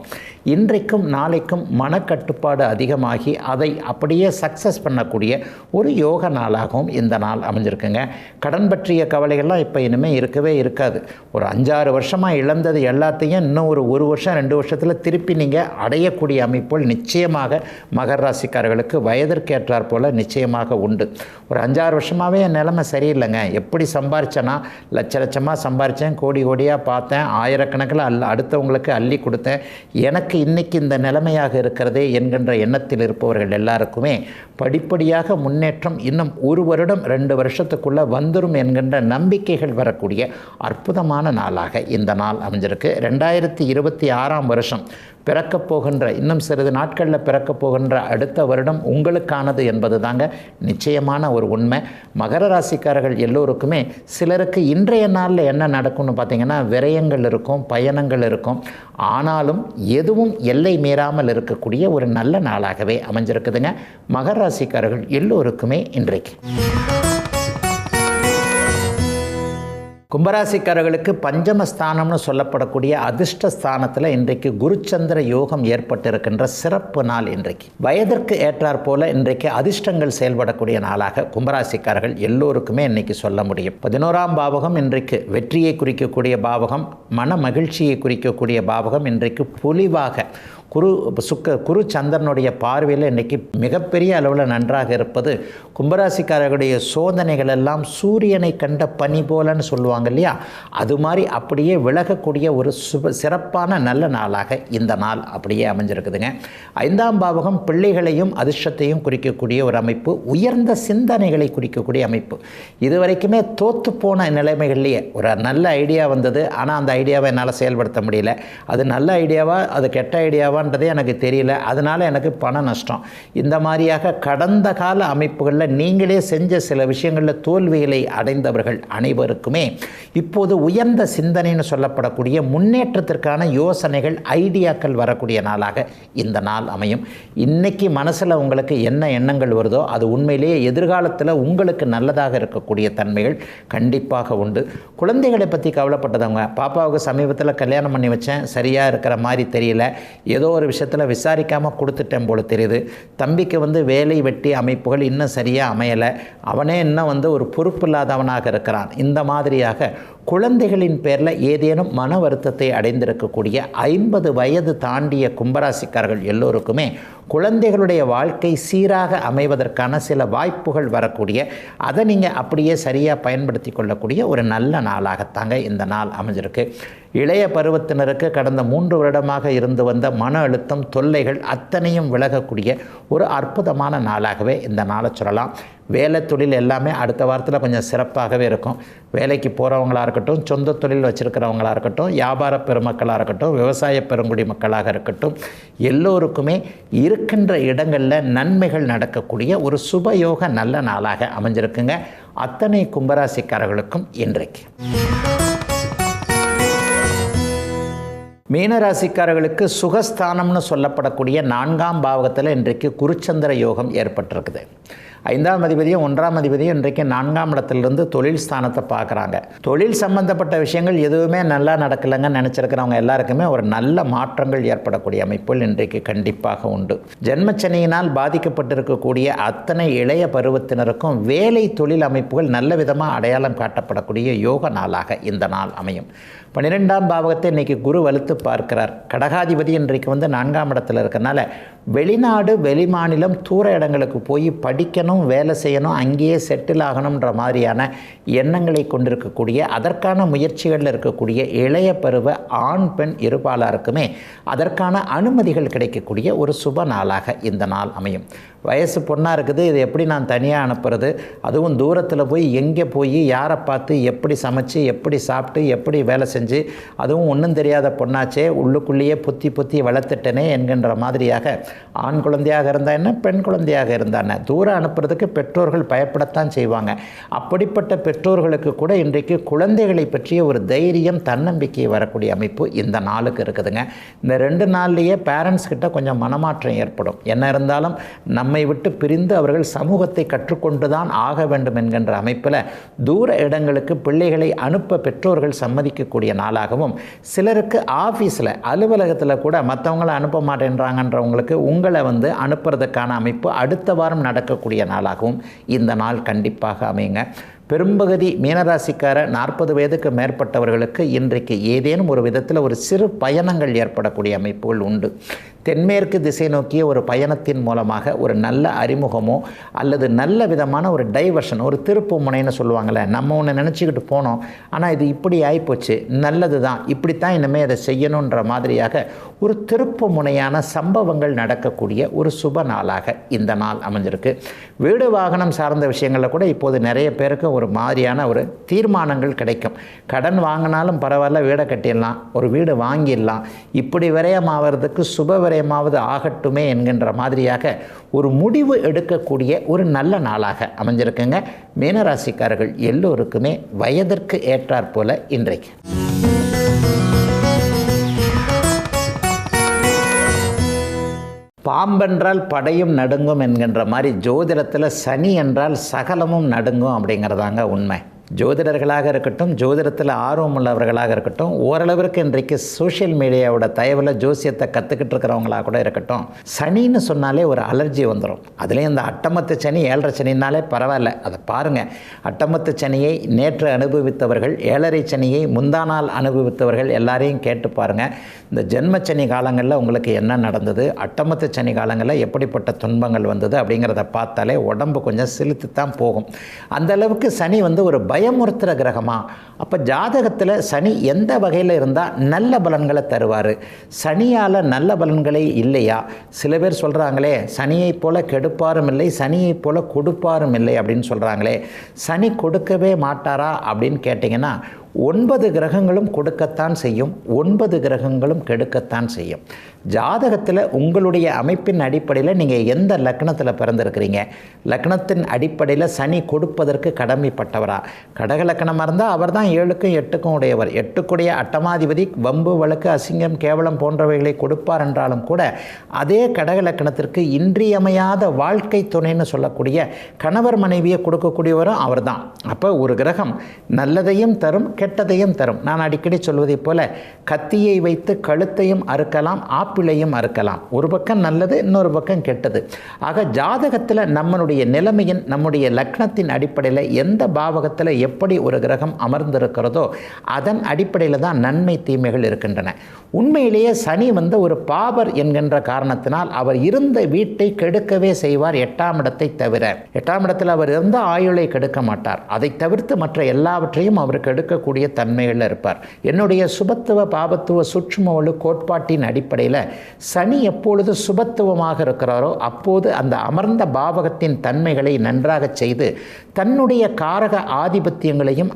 இன்றைக்கும் நாளைக்கும் மனக்கட்டுப்பாடு அதிகமாகி அதை அப்படியே சக்ஸஸ் பண்ணக்கூடிய ஒரு யோக நாளாகவும் இந்த நாள் அமைஞ்சிருக்குங்க. கடன் பற்றிய கவலைகள்லாம் இப்போ இனிமேல் இருக்கவே இருக்காது. ஒரு 5-6 வருஷமாக இழந்தது எல்லாத்தையும் இன்னும் ஒரு வருஷம் 2 வருஷத்தில் திருப்பி நீங்கள் அடையக்கூடிய அமைப்புகள் நிச்சயமாக மகர ராசிக்காரர்களுக்கு வயதிற்கேற்றார் போல் நிச்சயமாக உண்டு. ஒரு 5-6 வருஷமாகவே என் நிலைமை சரியில்லைங்க, எப்படி சம்பாரிச்சேன்னா லட்சமாக சம்பாரித்தேன், கோடியாக பார்த்தேன், ஆயிரக்கணக்கில் அடுத்தவங்களுக்கு அள்ளி கொடுத்தேன், எனக்கு இன்றைக்கி இந்த நிலைமையாக இருக்கிறதே என்கின்ற எண்ணத்தில் இருப்பவர்கள் எல்லாருக்குமே படிப்படியாக முன்னேற்றம் இன்னும் 1 வருடம் 2 வருஷத்துக்குள்ளே வந்துடும் என்கின்ற நம்பிக்கைகள் வரக்கூடிய அற்புதமான நாளாக இந்த நாள் அமைஞ்சிருக்கு. 2026ஆம் வருஷம் பிறக்கப் போகின்ற இன்னும் சிறிது நாட்களில் பிறக்கப் போகின்ற அடுத்த வருடம் உங்களுக்கானது என்பது தாங்க நிச்சயமான ஒரு உண்மை. மகர ராசிக்காரர்கள் எல்லோருக்குமே சிலருக்கு இன்றைய நாளில் என்ன நடக்கும்னு பார்த்திங்கன்னா விரயங்கள் இருக்கும், பயணங்கள் இருக்கும். ஆனாலும் எதுவும் எல்லை மீறாமல் இருக்கக்கூடிய ஒரு நல்ல நாளாகவே அமைஞ்சிருக்குதுங்க மகர ராசிக்காரர்கள் எல்லோருக்குமே இன்றைக்கு. கும்பராசிக்காரர்களுக்கு பஞ்சமஸ்தானம்னு சொல்லப்படக்கூடிய அதிர்ஷ்ட ஸ்தானத்தில் இன்றைக்கு குருச்சந்திர யோகம் ஏற்பட்டிருக்கின்ற சிறப்பு நாள். இன்றைக்கு வயதிற்கு ஏற்றாற் போல இன்றைக்கு அதிர்ஷ்டங்கள் செயல்படக்கூடிய நாளாக கும்பராசிக்காரர்கள் எல்லோருக்குமே இன்றைக்கி சொல்ல முடியும். 11ஆம் பாவகம் இன்றைக்கு வெற்றியை குறிக்கக்கூடிய பாவகம், மன மகிழ்ச்சியை குறிக்கக்கூடிய பாவகம். இன்றைக்கு பொலிவாக குரு சந்திரனுடைய பார்வையில் இன்றைக்கி மிகப்பெரிய அளவில் நன்றாக இருப்பது கும்பராசிக்காரர்களுடைய சோதனைகள் எல்லாம் சூரியனை கண்ட பனி போலன்னு சொல்லுவாங்க இல்லையா, அது மாதிரி அப்படியே விலகக்கூடிய ஒரு சிறப்பான நல்ல நாளாக இந்த நாள் அப்படியே அமைஞ்சிருக்குதுங்க. 5ஆம் பாவகம் பிள்ளைகளையும் அதிர்ஷ்டத்தையும் குறிக்கக்கூடிய ஒரு அமைப்பு, உயர்ந்த சிந்தனைகளை குறிக்கக்கூடிய அமைப்பு. இதுவரைக்குமே தோற்று போன நிலைமைகள்லேயே ஒரு நல்ல ஐடியா வந்தது, ஆனால் அந்த ஐடியாவை என்னால் செயல்படுத்த முடியல, அது நல்ல ஐடியாவா அது கெட்ட ஐடியாவா எனக்கு தெரியல, அதனால் எனக்கு பண நஷ்டம். இந்த மாதிரியாக கடந்த கால அமைப்புகளில் நீங்களே செஞ்ச சில விஷயங்களில் தோல்விகளை அடைந்தவர்கள் அனைவருக்குமே இப்போது உயர்ந்த சிந்தனைன்னு சொல்லப்படக்கூடிய முன்னேற்றத்திற்கான யோசனைகள் ஐடியாக்கள் வரக்கூடிய நாளாக இந்த நாள் அமையும். இன்னைக்கு மனசில் உங்களுக்கு என்ன எண்ணங்கள் வருதோ அது உண்மையிலேயே எதிர்காலத்தில் உங்களுக்கு நல்லதாக இருக்கக்கூடிய தன்மைகள் கண்டிப்பாக உண்டு. குழந்தைகளை பற்றி கவலைப்பட்டதவங்க, பாப்பாவுக்கு சமீபத்தில் கல்யாணம் பண்ணி வச்சேன், சரியாக இருக்கிற மாதிரி தெரியல, ஏதோ ஒரு விஷயத்தில் விசாரிக்காமல் கொடுத்துட்டேன் போல தெரியுது, தம்பிக்கு வேலை வெட்டி அமைப்புகள் இன்னும் சரியாக அமையலை, அவனே இன்னும் ஒரு பொறுப்பு இல்லாதவனாக இருக்கிறான். இந்த மாதிரியாக குழந்தைகளின் பேரில் ஏதேனும் மன வருத்தத்தை அடைந்திருக்கக்கூடிய 50 வயது தாண்டிய கும்பராசிக்காரர்கள் எல்லோருக்குமே குழந்தைகளுடைய வாழ்க்கை சீராக அமைவதற்கான சில வாய்ப்புகள் வரக்கூடிய, அதை நீங்கள் அப்படியே சரியாக பயன்படுத்தி கொள்ளக்கூடிய ஒரு நல்ல நாளாகத்தாங்க இந்த நாள் அமைஞ்சிருக்கு. இளைய பருவத்தினருக்கு கடந்த 3 வருடமாக இருந்து வந்த மன அழுத்தம் தொல்லைகள் அத்தனையும் விலகக்கூடிய ஒரு அற்புதமான நாளாகவே இந்த நாளை சொல்லலாம். வேலை தொழில் எல்லாமே அடுத்த வாரத்தில் கொஞ்சம் சிறப்பாகவே இருக்கும். வேலைக்கு போகிறவங்களாக இருக்கட்டும், சொந்த தொழில் வச்சுருக்கிறவங்களாக இருக்கட்டும், வியாபார பெருமக்களாக இருக்கட்டும், விவசாய பெருங்குடி மக்களாக இருக்கட்டும், எல்லோருக்குமே இருக்கின்ற இடங்களில் நன்மைகள் நடக்கக்கூடிய ஒரு சுபயோக நல்ல நாளாக அமைஞ்சிருக்குங்க அத்தனை கும்பராசிக்காரர்களுக்கும் இன்றைக்கு. மீனராசிக்காரர்களுக்கு சுகஸ்தானம்னு சொல்லப்படக்கூடிய 4ஆம் பாவகத்தில் இன்றைக்கு குருச்சந்திர யோகம் ஏற்பட்டிருக்குது. 5ஆம் அதிபதியும் 1ஆம் அதிபதியும் இன்றைக்கு 4ஆம் இடத்திலிருந்து தொழில் ஸ்தானத்தை பார்க்குறாங்க. தொழில் சம்பந்தப்பட்ட விஷயங்கள் எதுவுமே நல்லா நடக்கலைங்கன்னு நினச்சிருக்கிறவங்க எல்லாருக்குமே ஒரு நல்ல மாற்றங்கள் ஏற்படக்கூடிய அமைப்புகள் இன்றைக்கு கண்டிப்பாக உண்டு. ஜென்மச்சனியினால் பாதிக்கப்பட்டிருக்கக்கூடிய அத்தனை இளைய பருவத்தினருக்கும் வேலை தொழில் அமைப்புகள் நல்ல விதமாக அடையாளம் காட்டப்படக்கூடிய யோக நாளாக இந்த நாள் அமையும். 12ஆம் பாவகத்தை இன்றைக்கி குரு வலுத்து பார்க்கிறார். கடகாதிபதி இன்றைக்கு 4ஆம் இடத்துல இருக்கிறனால வெளிநாடு வெளிமாநிலம் தூர இடங்களுக்கு போய் படிக்கணும், வேலை செய்யணும், அங்கேயே செட்டில் ஆகணுன்ற மாதிரியான எண்ணங்களை கொண்டிருக்கக்கூடிய அதற்கான முயற்சிகளில் இருக்கக்கூடிய இளைய பருவ ஆண் பெண் இருபாலாருக்குமே அதற்கான அனுமதிகள் கிடைக்கக்கூடிய ஒரு சுப நாளாக இந்த நாள் அமையும். வயசு பொண்ணாக இருக்குது, இது எப்படி நான் தனியாக அனுப்புறது, அதுவும் தூரத்தில் போய் எங்கே போய் யாரை பார்த்து எப்படி சமைச்சு எப்படி சாப்பிட்டு எப்படி வேலை செஞ்சு செஞ்சு அதுவும் ஒன்றும் தெரியாத பொண்ணாச்சே உள்ளுக்குள்ளேயே பொத்தி வளர்த்துட்டனே என்கின்ற மாதிரியாக ஆண் குழந்தையாக இருந்தால் என்ன, பெண் குழந்தையாக இருந்தானே தூரம் அனுப்புறதுக்கு பெற்றோர்கள் பயப்படத்தான் செய்வாங்க. அப்படிப்பட்ட பெற்றோர்களுக்கு கூட இன்றைக்கு குழந்தைகளை பற்றிய ஒரு தைரியம், தன்னம்பிக்கை வரக்கூடிய அமைப்பு இந்த நாளுக்கு இருக்குதுங்க. இந்த 2 நாள்லேயே பேரண்ட்ஸ் கிட்ட கொஞ்சம் மனமாற்றம் ஏற்படும். என்ன இருந்தாலும் நம்மை விட்டு பிரிந்து அவர்கள் சமூகத்தை கற்றுக்கொண்டு தான் ஆக வேண்டும் என்கின்ற அமைப்பில் தூர இடங்களுக்கு பிள்ளைகளை அனுப்ப பெற்றோர்கள் சம்மதிக்கக்கூடிய நாளாகவும், சிலருக்கு ஆஃபீஸில் அலுவலகத்தில் கூட மற்றவங்களை அனுப்ப மாட்டேன்றாங்கன்றவங்களுக்கு உங்களை அனுப்புறதுக்கான அமைப்பு அடுத்த வாரம் நடக்கக்கூடிய நாளாகவும் இந்த நாள் கண்டிப்பாக அமையுங்க. பெரும்பகுதி மீனராசிக்கார 40 வயதுக்கு மேற்பட்டவர்களுக்கு இன்றைக்கு ஏதேனும் ஒரு விதத்தில் ஒரு சிறு பயணங்கள் ஏற்படக்கூடிய அமைப்புகள் உண்டு. தென்மேற்கு திசை நோக்கிய ஒரு பயணத்தின் மூலமாக ஒரு நல்ல அறிமுகமோ அல்லது நல்ல விதமான ஒரு டைவர்ஷன், ஒரு திருப்பு முனைன்னு சொல்லுவாங்கள்ல, நம்ம ஒன்று நினச்சிக்கிட்டு போனோம் ஆனால் இது இப்படி ஆகிப்போச்சு, நல்லது தான், இப்படித்தான் இனிமேல் அதை செய்யணுன்ற மாதிரியாக ஒரு திருப்பு முனையான சம்பவங்கள் நடக்கக்கூடிய ஒரு சுப நாளாக இந்த நாள் அமைஞ்சிருக்கு. வீடு வாகனம் சார்ந்த விஷயங்களில் கூட இப்போது நிறைய பேருக்கு ஒரு மாதிரியான ஒரு தீர்மானங்கள் கிடைக்கும். கடன் வாங்கினாலும் பரவாயில்ல, வீடை கட்டிடலாம், ஒரு வீடு வாங்கிடலாம், இப்படி விரயமாகிறதுக்கு சுப விரயமாவது ஆகட்டுமே என்கின்ற மாதிரியாக ஒரு முடிவு எடுக்கக்கூடிய ஒரு நல்ல நாளாக அமைஞ்சிருக்குங்க. மீனராசிக்காரர்கள் எல்லோருக்குமே வயதிற்கு ஏற்றாற் போல இன்றைக்கு. பாம்பென்றால் படையும் நடுங்கும் என்கின்ற மாதிரி ஜோதிடத்தில் சனி என்றால் சகலமும் நடுங்கும் அப்படிங்கிறதாங்க உண்மை. ஜோதிடர்களாக இருக்கட்டும், ஜோதிடத்தில் ஆர்வம் உள்ளவர்களாக இருக்கட்டும், ஓரளவிற்கு இன்றைக்கு சோஷியல் மீடியாவோட தயவில் ஜோசியத்தை கற்றுக்கிட்டு இருக்கிறவங்களாக கூட இருக்கட்டும், சனின்னு சொன்னாலே ஒரு அலர்ஜி வந்துடும். அதுலேயும் இந்த அட்டமத்து சனி 7.5 சனினாலே பரவாயில்ல, அதை பாருங்கள். அட்டமத்து சனியை நேற்று அனுபவித்தவர்கள், 7.5 சனியை முந்தா நாள் அனுபவித்தவர்கள் எல்லாரையும் கேட்டு பாருங்கள். இந்த ஜென்மச்சனி காலங்களில் உங்களுக்கு என்ன நடந்தது, அட்டமத்து சனி காலங்களில் எப்படிப்பட்ட துன்பங்கள் வந்தது அப்படிங்கிறத பார்த்தாலே உடம்பு கொஞ்சம் சிலுத்து தான் போகும். அந்தளவுக்கு சனி ஒரு பயமுறுத்துகிற கிரகமா? அப்போ ஜாதகத்தில் சனி எந்த வகையில் இருந்தால் நல்ல பலன்களை தருவார், சனியால் நல்ல பலன்களே இல்லையா? சில பேர் சொல்கிறாங்களே சனியைப் போல கெடுப்பாரும் இல்லை, சனியைப் போல கொடுப்பாரும் இல்லை அப்படின்னு சொல்கிறாங்களே, சனி கொடுக்கவே மாட்டாரா அப்படின்னு கேட்டிங்கன்னா 9 கிரகங்களும் கொடுக்கத்தான் செய்யும், 9 கிரகங்களும் கெடுக்கத்தான் செய்யும். ஜாதகத்தில் உங்களுடைய அமைப்பின் அடிப்படையில் நீங்கள் எந்த லக்னத்தில் பிறந்திருக்கிறீங்க, லக்னத்தின் அடிப்படையில் சனி கொடுப்பதற்கு கடமைப்பட்டவரா? கடக லக்னமாக இருந்தால் அவர் தான் 7க்கும் 8க்கும் உடையவர். 8க்குடைய அட்டமாதிபதி வம்பு, வழக்கு, அசிங்கம், கேவலம் போன்றவைகளை கொடுப்பார் என்றாலும் கூட அதே கடக லக்னத்திற்கு இன்றியமையாத வாழ்க்கை துணைன்னு சொல்லக்கூடிய கணவர் மனைவியை கொடுக்கக்கூடியவரும் அவர் தான். அப்போ ஒரு கிரகம் நல்லதையும் தரும், கெட்டதையும் தரும். நான் அடிக்கடி சொல்வதைப் போல கத்தியை வைத்து கழுத்தையும் அறுக்கலாம், ஆப்பிளையும் அறுக்கலாம். ஒரு பக்கம் நல்லது, இன்னொரு பக்கம் கெட்டது. ஆக ஜாதகத்தில் நம்மளுடைய நிலைமையின், நம்முடைய லக்னத்தின் அடிப்படையில் எந்த பாவகத்தில் எப்படி ஒரு கிரகம் அமர்ந்திருக்கிறதோ அதன் அடிப்படையில் தான் நன்மை தீமைகள் இருக்கின்றன. உண்மையிலேயே சனி ஒரு பாபர் என்கின்ற காரணத்தினால் அவர் இருந்த வீட்டை கெடுக்கவே செய்வார், 8ஆம் இடத்தை தவிர. 8ஆம் இடத்தில் அவர் இருந்த ஆயுளை கெடுக்க மாட்டார். அதை தவிர்த்து மற்ற எல்லாவற்றையும் அவர் கெடுக்கக்கூடிய தன்மைகளில் இருப்பார். என்னுடைய சுபத்துவ பாபத்துவ சுற்றுமவளு கோட்பாட்டின் அடிப்படையில் சனி எப்பொழுது சுபத்துவமாக இருக்கிறாரோ அப்போது அந்த அமர்ந்த பாவகத்தின் தன்மைகளை நன்றாக செய்து தன்னுடைய காரக ஆதிபத்தியங்களையும்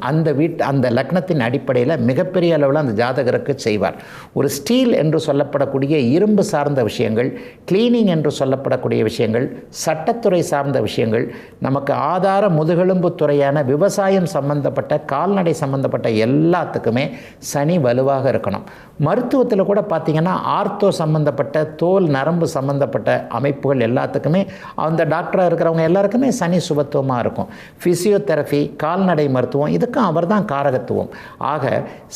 அந்த லக்னத்தின் அடிப்படையில் மிகப்பெரிய அளவில் அந்த ஜாதகருக்கு செய்வார். ஒரு ஸ்டீல் என்று சொல்லப்படக்கூடிய இரும்பு சார்ந்த விஷயங்கள், கிளீனிங் என்று சொல்லப்படக்கூடிய விஷயங்கள், சட்டத்துறை சார்ந்த விஷயங்கள், நமக்கு ஆதார முதுகெலும்பு துறையான விவசாயம் சம்பந்தப்பட்ட, கால்நடை சம்பந்தப்பட்ட எல்லாத்துக்குமே சனி வலுவாக இருக்கணும். மருத்துவத்தில் கூட பார்த்திங்கன்னா ஆர்த்தோ சம்பந்தப்பட்ட, தோல் நரம்பு சம்பந்தப்பட்ட அமைப்புகள் எல்லாத்துக்குமே அந்த டாக்டராக இருக்கிறவங்க எல்லாருக்குமே சனி சுபத்துவமாக இருக்கும். ஃபிசியோதெரபி, கால்நடை மருத்துவம், இதுக்கும் அவர் தான் காரகத்துவம். ஆக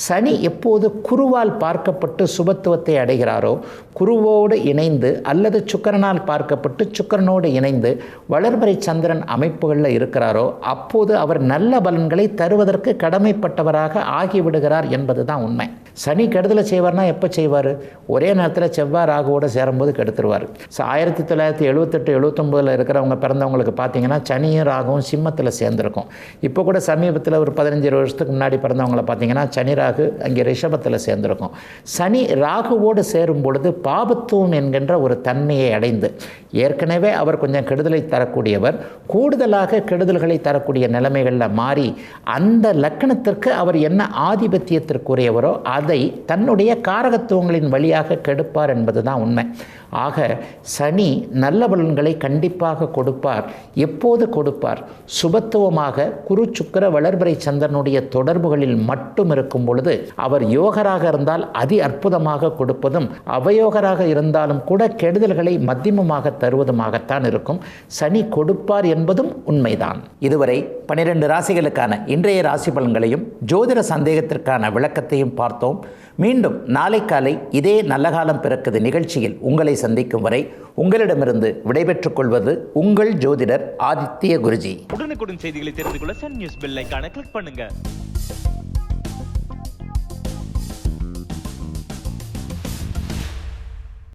சனி எப்போது குருவால் பார்க்கப்பட்டு சுபத்துவத்தை அடைகிறாரோ, குருவோடு இணைந்து அல்லது சுக்கிரனால் பார்க்கப்பட்டு சுக்கிரனோடு இணைந்து வளர்பிறை சந்திரன் அமைப்புகளில் இருக்கிறாரோ அப்போது அவர் நல்ல பலன்களை தருவதற்கு கடமைப்பட்டவராக ஆகிவிடுகிறார் என்பது தான் உண்மை. சனி கெடுதலை செய்வார்னா எப்போ செய்வார்? ஒரே நேரத்தில் செவ்வாய் ராகுவோடு சேரும்போது கெடுத்துருவார். 1978 79 இருக்கிறவங்க பிறந்தவங்களுக்கு பார்த்தீங்கன்னா சனியும் ராகுவும் சிம்மத்தில் சேர்ந்துருக்கும். இப்போ கூட சமீபத்தில் ஒரு 15 வருஷத்துக்கு முன்னாடி பிறந்தவங்களை பார்த்தீங்கன்னா சனி ராகு அங்கே ரிஷபத்தில் சேர்ந்துருக்கும். சனி ராகுவோடு சேரும் பொழுது பாபத்துவம் என்கின்ற ஒரு தன்மையை அடைந்து, ஏற்கனவே அவர் கொஞ்சம் கெடுதலை தரக்கூடியவர், கூடுதலாக கெடுதல்களை தரக்கூடிய நிலைமைகளில் மாறி அந்த லக்கணத்திற்கு அவர் என்ன ஆதிபத்தியத்திற்குரியவரோ அதை தன்னுடைய காரகத்துவங்களின் வழியாக கெடுப்பார் என்பது தான் உண்மை. ஆக சனி நல்ல பலன்களை கண்டிப்பாக கொடுப்பார். எப்போது கொடுப்பார்? சுபத்துவமாக குரு சுக்கிர வளர்பிறை சந்திரனுடைய தொடர்புகளில் மட்டும் இருக்கும் பொழுது அவர் யோகராக இருந்தால் அதி அற்புதமாக கொடுப்பதும், அவயோகராக இருந்தாலும் கூட கெடுதல்களை மத்தியமமாக தருவதுமாகத்தான் இருக்கும். சனி கொடுப்பார் என்பதும் உண்மைதான். இதுவரை 12 ராசிகளுக்கான இன்றைய ராசி பலன்களையும் ஜோதிட சந்தேகத்திற்கான விளக்கத்தையும் பார்த்தோம். மீண்டும் நாளை காலை இதே நல்ல காலம் பிறக்குது நிகழ்ச்சியில் உங்களை சந்திக்கும் வரை உங்களிடமிருந்து விடைபெற்றுக் கொள்வது உங்கள் ஜோதிடர் ஆதித்ய குருஜி. உடனுக்குடன் செய்திகளை தெரிந்து கொள்ள சன் நியூஸ் பெல் ஐகானை கிளிக் பண்ணுங்க.